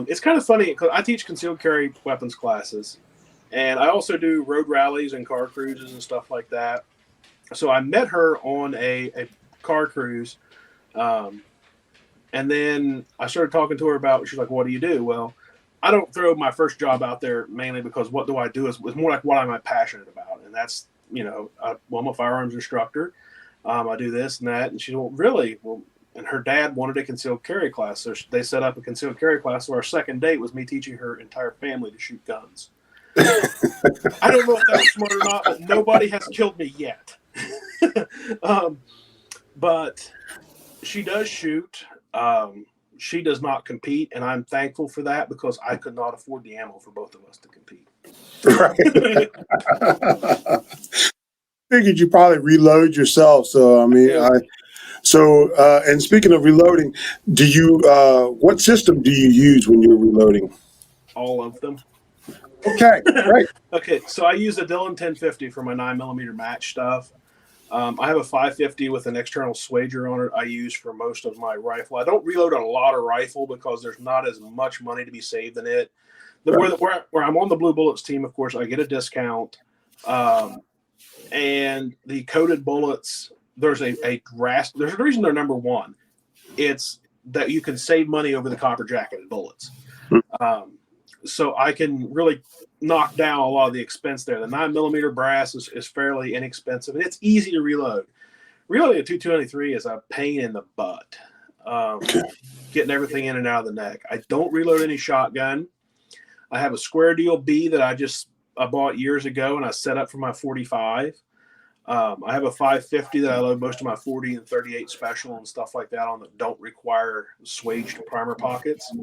It's kind of funny because I teach concealed carry weapons classes, and I also do road rallies and car cruises and stuff like that. So I met her on a car cruise, and then I started talking to her about, she's like, what do you do? Well, I don't throw my first job out there mainly because what do I do is more like what am I passionate about. And that's, I'm a firearms instructor. I do this and that. And she said, well, really? Well, and her dad wanted a concealed carry class. So they set up a concealed carry class. So our second date was me teaching her entire family to shoot guns. I don't know if that's smart or not, but nobody has killed me yet. But she does shoot. She does not compete, and I'm thankful for that because I could not afford the ammo for both of us to compete. Right. Figured you probably reload yourself. So, and speaking of reloading, what system do you use when you're reloading? All of them. Okay, great. Okay, so I use a Dillon 1050 for my 9mm match stuff. I have a 550 with an external swager on it I use for most of my rifle. I don't reload a lot of rifle because there's not as much money to be saved in it. Where I'm on the Blue Bullets team, of course, I get a discount. And the coated bullets, there's a reason they're number one. It's that you can save money over the copper jacketed bullets. So I can really knock down a lot of the expense there. The 9mm brass is fairly inexpensive, and it's easy to reload. Reloading a 223 is a pain in the butt. Getting everything in and out of the neck. I don't reload any shotgun. I have a square deal B that bought years ago, and I set up for my 45. I have a 550 that I load most of my 40 and 38 special and stuff like that on that don't require swaged primer pockets.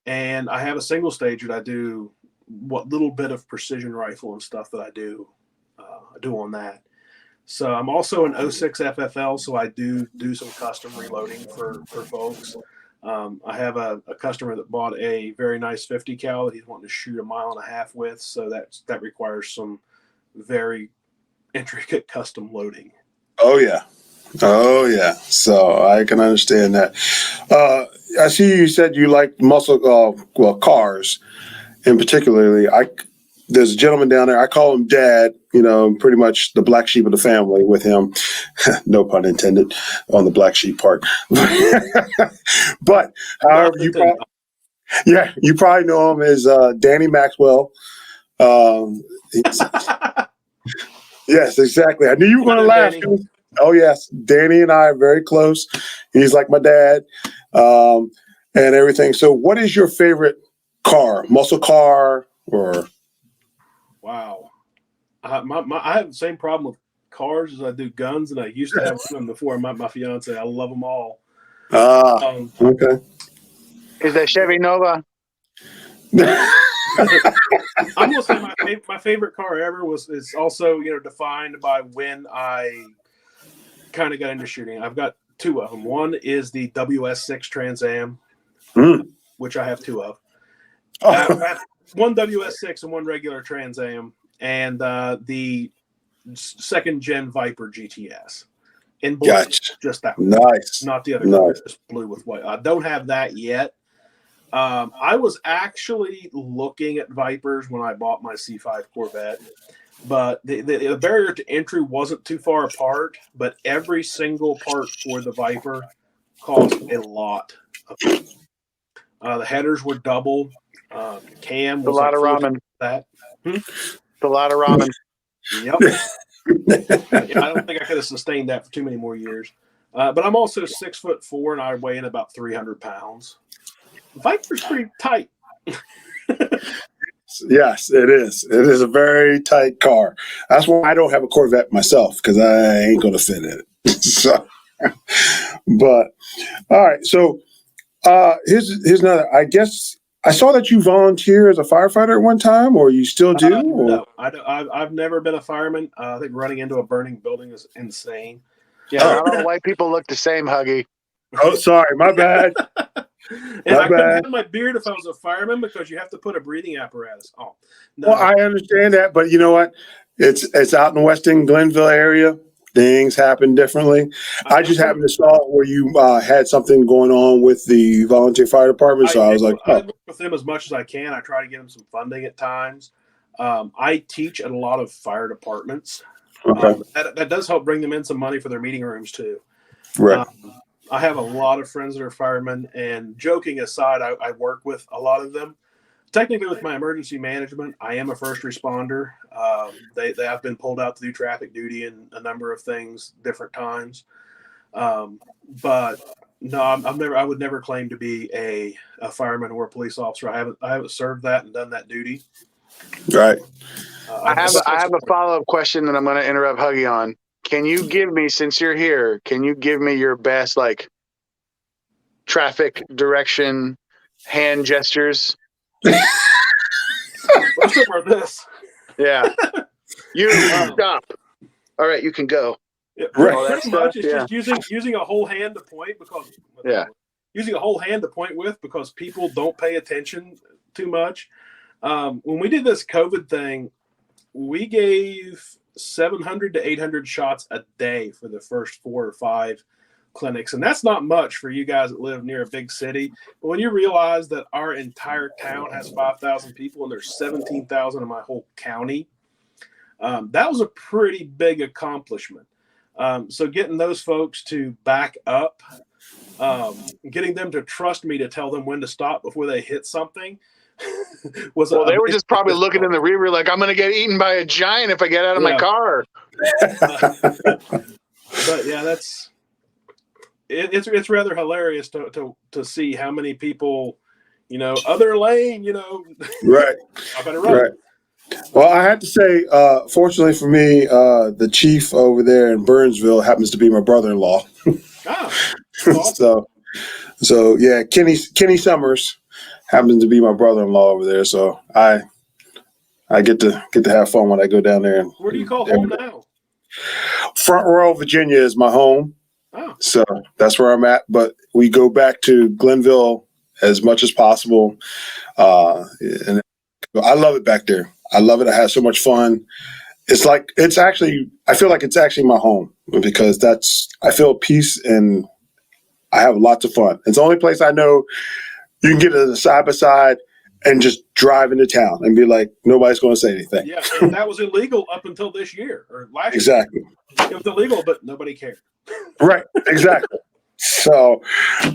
And I have a single stage that I do what little bit of precision rifle and stuff that I do on that. So I'm also an 06 FFL, so I do some custom reloading for folks. I have a customer that bought a very nice 50 cal that he's wanting to shoot 1.5 miles with, so that requires some very intricate custom loading. Oh yeah. So I can understand that. I see you said you like cars, and particularly there's a gentleman down there. I call him Dad. Pretty much the black sheep of the family with him. No pun intended on the black sheep part. But however, you probably know him as Danny Maxwell. Yes, exactly. I knew you were going to laugh. Danny. Oh yes, Danny and I are very close. He's like my dad, and everything. So, what is your favorite car? Muscle car or? Wow, I have the same problem with cars as I do guns, and I used to have them before I met my fiance. I love them all. Okay. Is that Chevy Nova? I'm gonna say my favorite car ever is also defined by when I kind of got into shooting. I've got two of them. One is the WS6 Trans Am, which I have two of. I have one WS6 and one regular Trans Am, and the second gen Viper GTS in blue. Gotcha. Just that one. Nice. Not the other color, just blue with white. I don't have that yet. I was actually looking at Vipers when I bought my C5 Corvette, but the barrier to entry wasn't too far apart, but every single part for the Viper cost a lot. The headers were double. Cam was a lot of ramen. That. It's a lot of ramen. Yep. I don't think I could have sustained that for too many more years. But I'm also 6'4" and I weigh in about 300 pounds. Viper's pretty tight. Yes, it is. It is a very tight car. That's why I don't have a Corvette myself, because I ain't going to fit in it. So, but all right. So here's another. I guess I saw that you volunteer as a firefighter at one time, or you still do? No, I've never been a fireman. I think running into a burning building is insane. Yeah, not all white people look the same, Huggy. Oh, sorry, my bad. And I couldn't have my beard if I was a fireman because you have to put a breathing apparatus on. No. Well, I understand that, but you know what? It's out in the Weston Glenville area. Things happen differently. I just happened to saw where you had something going on with the volunteer fire department, so I was like, I work with them as much as I can. I try to get them some funding at times. I teach at a lot of fire departments. Okay. That does help bring them in some money for their meeting rooms too. Right. I have a lot of friends that are firemen, and joking aside, I work with a lot of them. Technically, with my emergency management, I am a first responder. They have been pulled out to do traffic duty and a number of things, different times. But no, I would never claim to be a fireman or a police officer. I haven't served that and done that duty. Right. I have a follow-up question that I'm going to interrupt Huggy on. Can you give me, since you're here, can you give me your best traffic direction hand gestures? What's up with this? Yeah. You stop. All right, you can go. Yeah, Right. pretty much. It's just using a whole hand to point using a whole hand to point with because people don't pay attention too much. When we did this COVID thing, we gave 700 to 800 shots a day for the first 4 or 5 clinics. And that's not much for you guys that live near a big city. But when you realize that our entire town has 5,000 people and there's 17,000 in my whole county, that was a pretty big accomplishment. So getting those folks to back up, getting them to trust me to tell them when to stop before they hit something, they were just probably looking in the rear view like, I'm going to get eaten by a giant if I get out of my car. But yeah, it's rather hilarious to see how many people, other lane, Right. I better run. Right. Well, I have to say, fortunately for me, the chief over there in Burnsville happens to be my brother-in-law. Oh, awesome. So yeah, Kenny Summers happens to be my brother-in-law over there. So I get to have fun when I go down there. Where do you call home now? Front Royal, Virginia is my home. Oh. So that's where I'm at. But we go back to Glenville as much as possible. And I love it back there. I love it. I have so much fun. I feel like it's actually my home because I feel peace and I have lots of fun. It's the only place I know you can get a side by side and just drive into town and be like, nobody's going to say anything. Yeah, and that was illegal up until this year or last Exactly. year. It was illegal, but nobody cared. Right, exactly. So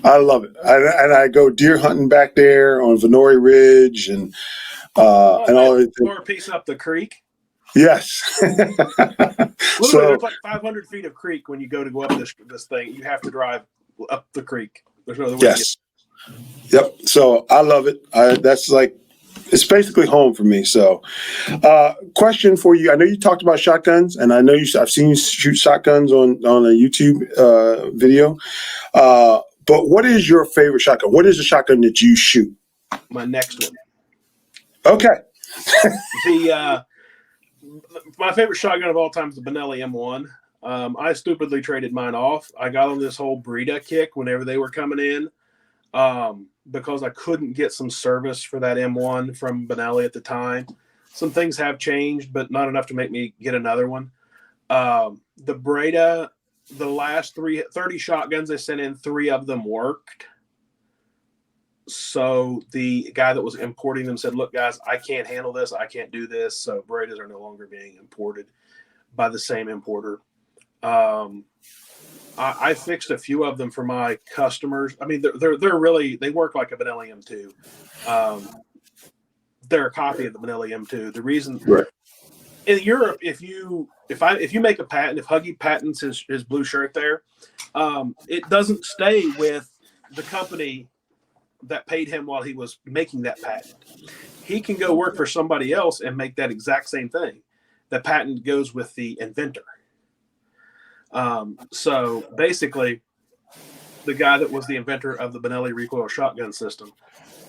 I love it. And I go deer hunting back there on Venoy Ridge and all that. Or a piece up the creek. Yes. Literally, there's like 500 feet of creek when you go up this thing. You have to drive up the creek. There's no other way. Yes. Yep. So I love it. It's basically home for me. So, question for you. I know you talked about shotguns, and I know I've seen you shoot shotguns on a YouTube video. But what is your favorite shotgun? What is the shotgun that you shoot? My next one. Okay. My favorite shotgun of all time is the Benelli M1. I stupidly traded mine off. I got on this whole Breda kick whenever they were coming in. Because I couldn't get some service for that M1 from Benelli at the time. Some things have changed, but not enough to make me get another one. The Breda, the last 30 shotguns they sent in, 3 of them worked. So the guy that was importing them said, look, guys, I can't handle this. I can't do this. So Bredas are no longer being imported by the same importer. I fixed a few of them for my customers. I mean, they're really, they work like a Benelli M2. They're a copy of the Benelli M2. The reason in Europe, if you make a patent, if Huggy patents his blue shirt there, it doesn't stay with the company that paid him while he was making that patent. He can go work for somebody else and make that exact same thing. The patent goes with the inventor. So basically, the guy that was the inventor of the Benelli recoil shotgun system,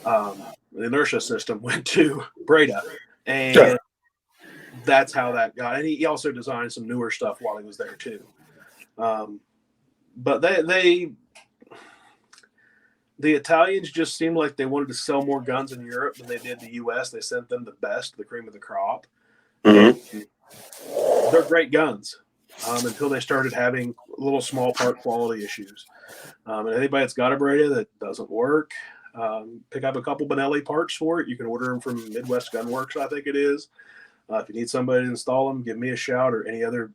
the inertia system, went to Breda, and that's how that got. And he also designed some newer stuff while he was there too. But the Italians just seemed like they wanted to sell more guns in Europe than they did the U.S. They sent them the best, the cream of the crop. Mm-hmm. They're great guns. Until they started having little small part quality issues. And anybody that's got a Breda that doesn't work, pick up a couple Benelli parts for it. You can order them from Midwest Gunworks, I think it is. If you need somebody to install them, give me a shout, or any other.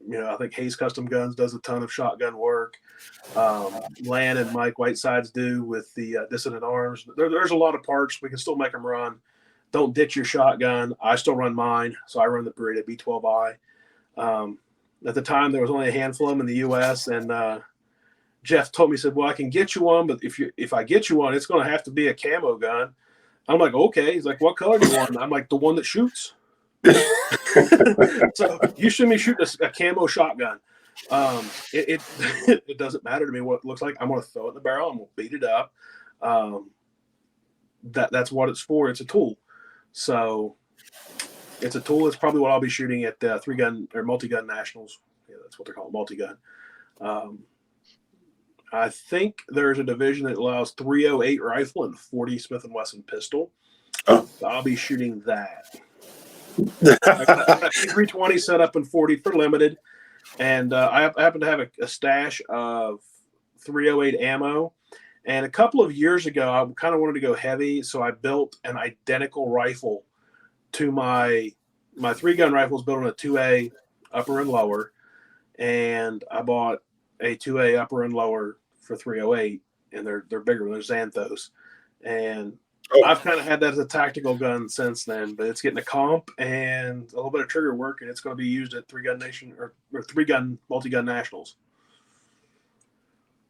I think Hayes Custom Guns does a ton of shotgun work. Lan and Mike Whitesides do with the Dissident Arms. There's a lot of parts. We can still make them run. Don't ditch your shotgun. I still run mine, so I run the Breda B12i. At the time, there was only a handful of them in the U.S., and Jeff told me, he said, well, I can get you one, but if I get you one, it's going to have to be a camo gun. I'm like, okay. He's like, what color do you want? I'm like, the one that shoots. So you should be shooting a camo shotgun. It doesn't matter to me what it looks like. I'm going to throw it in the barrel and we'll beat it up. That's what it's for. It's a tool. So it's a tool. It's probably what I'll be shooting at 3-gun or multi-gun nationals. Yeah, that's what they're called, multi-gun. I think there's a division that allows 308 rifle and 40 Smith & Wesson pistol. So I'll be shooting that. I got 320 set up in 40 for limited, and I happen to have a stash of 308 ammo. And a couple of years ago, I kind of wanted to go heavy, so I built an identical rifle to my 3-gun rifle is built on a 2A upper and lower, and I bought a 2A upper and lower for 308, and they're bigger. They're Xanthos, and I've kind of had that as a tactical gun since then. But it's getting a comp and a little bit of trigger work, and it's going to be used at 3-gun nation or 3-gun multi-gun nationals.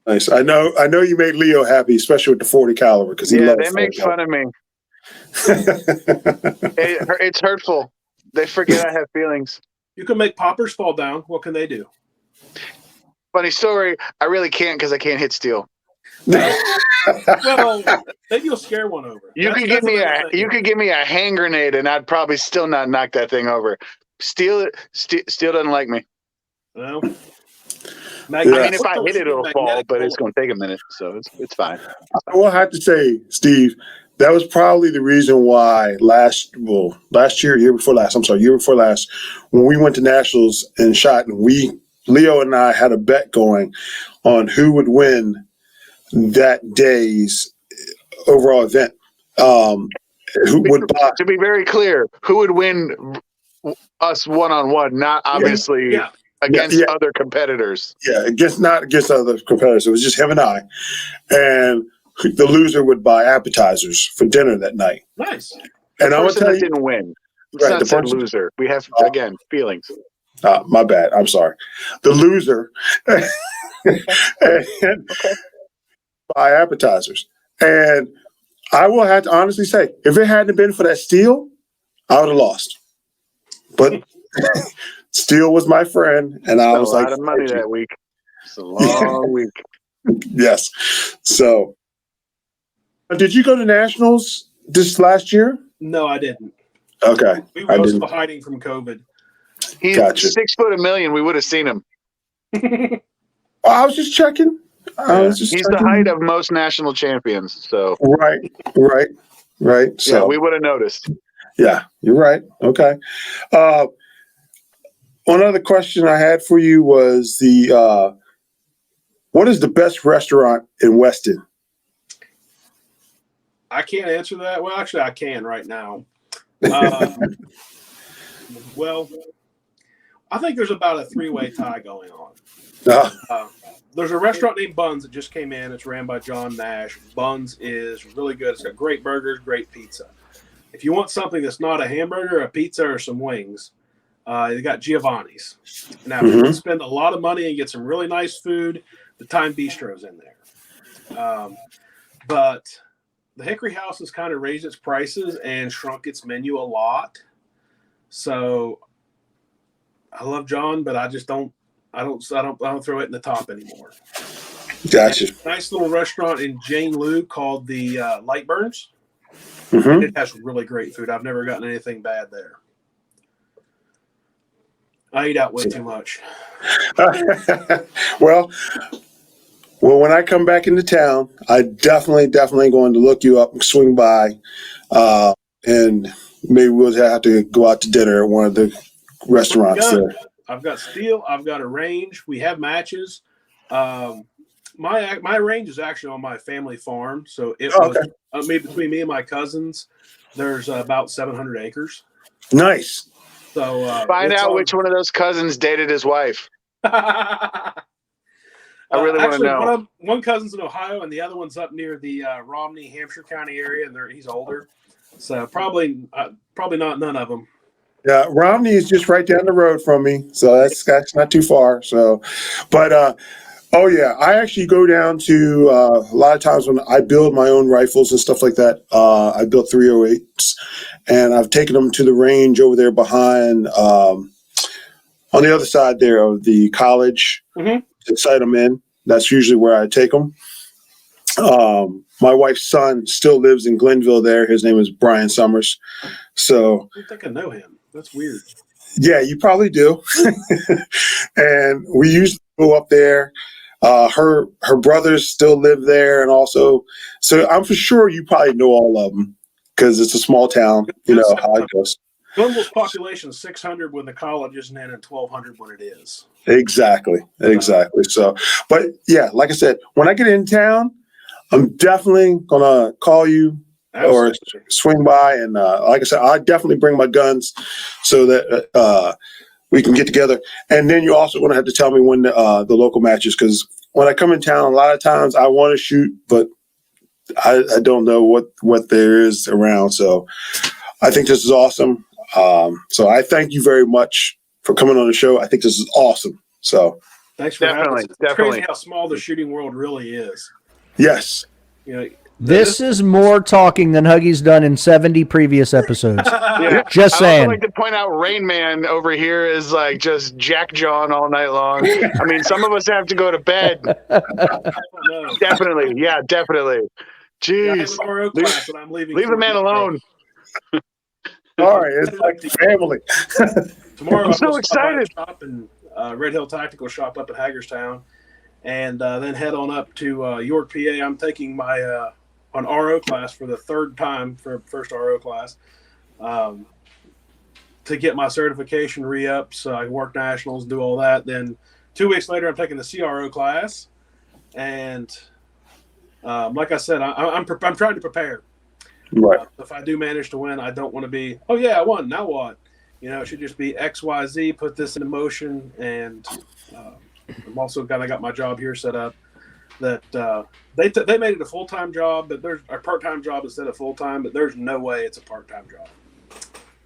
Nice. I know you made Leo happy, especially with the 40 caliber, because he loves. They make fun of me. It's hurtful. They forget I have feelings. You can make poppers fall down. What can they do? Funny story. I really can't because I can't hit steel. Well, maybe you'll scare one over. You could give me a hand grenade, and I'd probably still not knock that thing over. Steel doesn't like me. No. I mean, if I hit it, it'll fall, but it's going to take a minute, so it's fine. I will have to say, Steve, that was probably the reason why year before last, when we went to nationals and shot, and Leo and I had a bet going on who would win that day's overall event. To be very clear, who would win us one-on-one, not obviously against other competitors. Yeah, not against other competitors. It was just him and I. And the loser would buy appetizers for dinner that night. Nice. And I would tell you, didn't win. It's not said loser. We have, again, feelings. My bad. I'm sorry. The loser and buy appetizers. And I will have to honestly say, if it hadn't been for that steel, I would have lost. But steel was my friend, and I was like, a lot of money that week. It's a long week. Yes. So, did you go to nationals this last year? No, I didn't. Okay. We were also hiding from COVID. He's 6 foot a million. We would have seen him. I was just checking. He's the height of most national champions. So right. So we would have noticed. Yeah, you're right. Okay. One other question I had for you was what is the best restaurant in Weston? I can't answer that. Well, actually, I can right now. Well, I think there's about a 3-way tie going on. There's a restaurant named Buns that just came in. It's ran by John Nash. Buns is really good. It's got great burgers, great pizza. If you want something that's not a hamburger, a pizza, or some wings, they got Giovanni's. Now, if you want to spend a lot of money and get some really nice food, the Time Bistro's in there. But the Hickory House has kind of raised its prices and shrunk its menu a lot. So I love John, but I don't throw it in the top anymore. Gotcha. Nice little restaurant in Jane Lou called the Lightburns. Mm-hmm. It has really great food. I've never gotten anything bad there. I eat out way too much. Well, when I come back into town, I definitely going to look you up and swing by, and maybe we'll have to go out to dinner at one of the restaurants there. I've got steel. I've got a range. We have matches. My range is actually on my family farm, so it was between me and my cousins. There's about 700 acres. Nice. So find out which one of those cousins dated his wife. I really want to know. One cousin's in Ohio, and the other one's up near the Romney, Hampshire County area, and he's older. So probably not none of them. Yeah, Romney is just right down the road from me, so that's not too far. So, but I actually go down to a lot of times when I build my own rifles and stuff like that. I built 308s, and I've taken them to the range over there behind on the other side there of the college. Mm-hmm. The site I'm in. That's usually where I take them. My wife's son still lives in Glenville there. His name is Brian Summers. So I don't think I know him. That's weird. Yeah, you probably do. And we used to go up there. Her brothers still live there, and also, so I'm for sure you probably know all of them because it's a small town. You know how it goes. Glenville's population is 600 when the college isn't in, and 1,200 when it is. Exactly. So, but yeah, like I said, when I get in town, I'm definitely gonna call you. Absolutely. Or swing by, and like I said, I definitely bring my guns so that we can get together. And then you also going to have to tell me when the local matches, because when I come in town, a lot of times I want to shoot, but I don't know what there is around. So I think this is awesome. So I thank you very much for coming on the show. I think this is awesome. So thanks for having us. It's crazy how small the shooting world really is. Yes. You know, This is more talking than Huggy's done in 70 previous episodes. Yeah. Just I saying. also like to point out Rain Man over here is like just jack jawing all night long. I mean, some of us have to go to bed. No. Definitely. Yeah, definitely. Yeah, I have Jeez. an RO class that I'm leaving. Leave the for man tomorrow. alone. Sorry, it's like family. Tomorrow I'm I'm so going to stop by the excited. shop and Red Hill Tactical Shop up in Hagerstown, and then head on up to York, PA. I'm taking my an RO class for the third time for first RO class to get my certification re-up so I can work nationals, do all that. Then 2 weeks later, I'm taking the CRO class, and like I said, I'm trying to prepare. Right. If I do manage to win, I don't want to be, oh yeah, I won, now what? You know, it should just be X, Y, Z, put this into motion, and I'm also kind of got my job here set up that they made it a full-time job, but there's a part-time job instead of full-time, but there's no way it's a part-time job.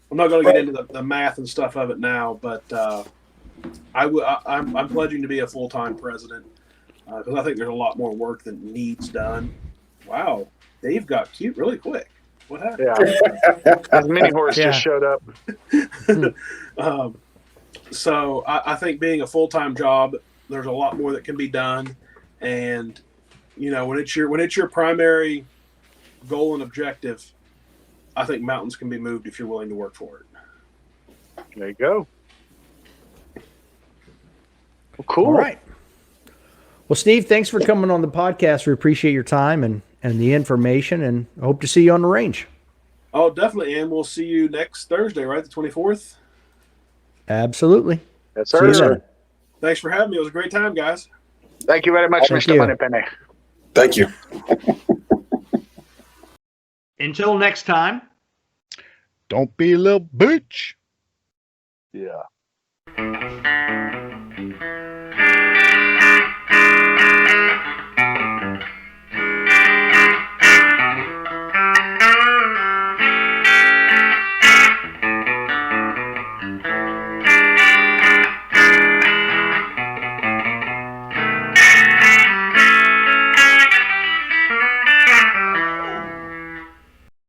I'm not going to get into the math and stuff of it now, but I'm pledging to be a full-time president because I think there's a lot more work that needs done. Wow, Dave got cute really quick. What happened? Yeah. His mini horse just showed up. So I think being a full-time job, there's a lot more that can be done, and you know when it's your primary goal and objective, I think mountains can be moved if you're willing to work for it. There you go. Well, cool. All right. Well, Steve, thanks for coming on the podcast. We appreciate your time and the information, and I hope to see you on the range. Oh, definitely, and we'll see you next Thursday, right? The 24th? Absolutely. Yes, See you sir. then. Thanks for having me. It was a great time, guys. Thank you very much, Thank Mr. you. Moneypenny. Thank you. Until next time. Don't be a little bitch. Yeah.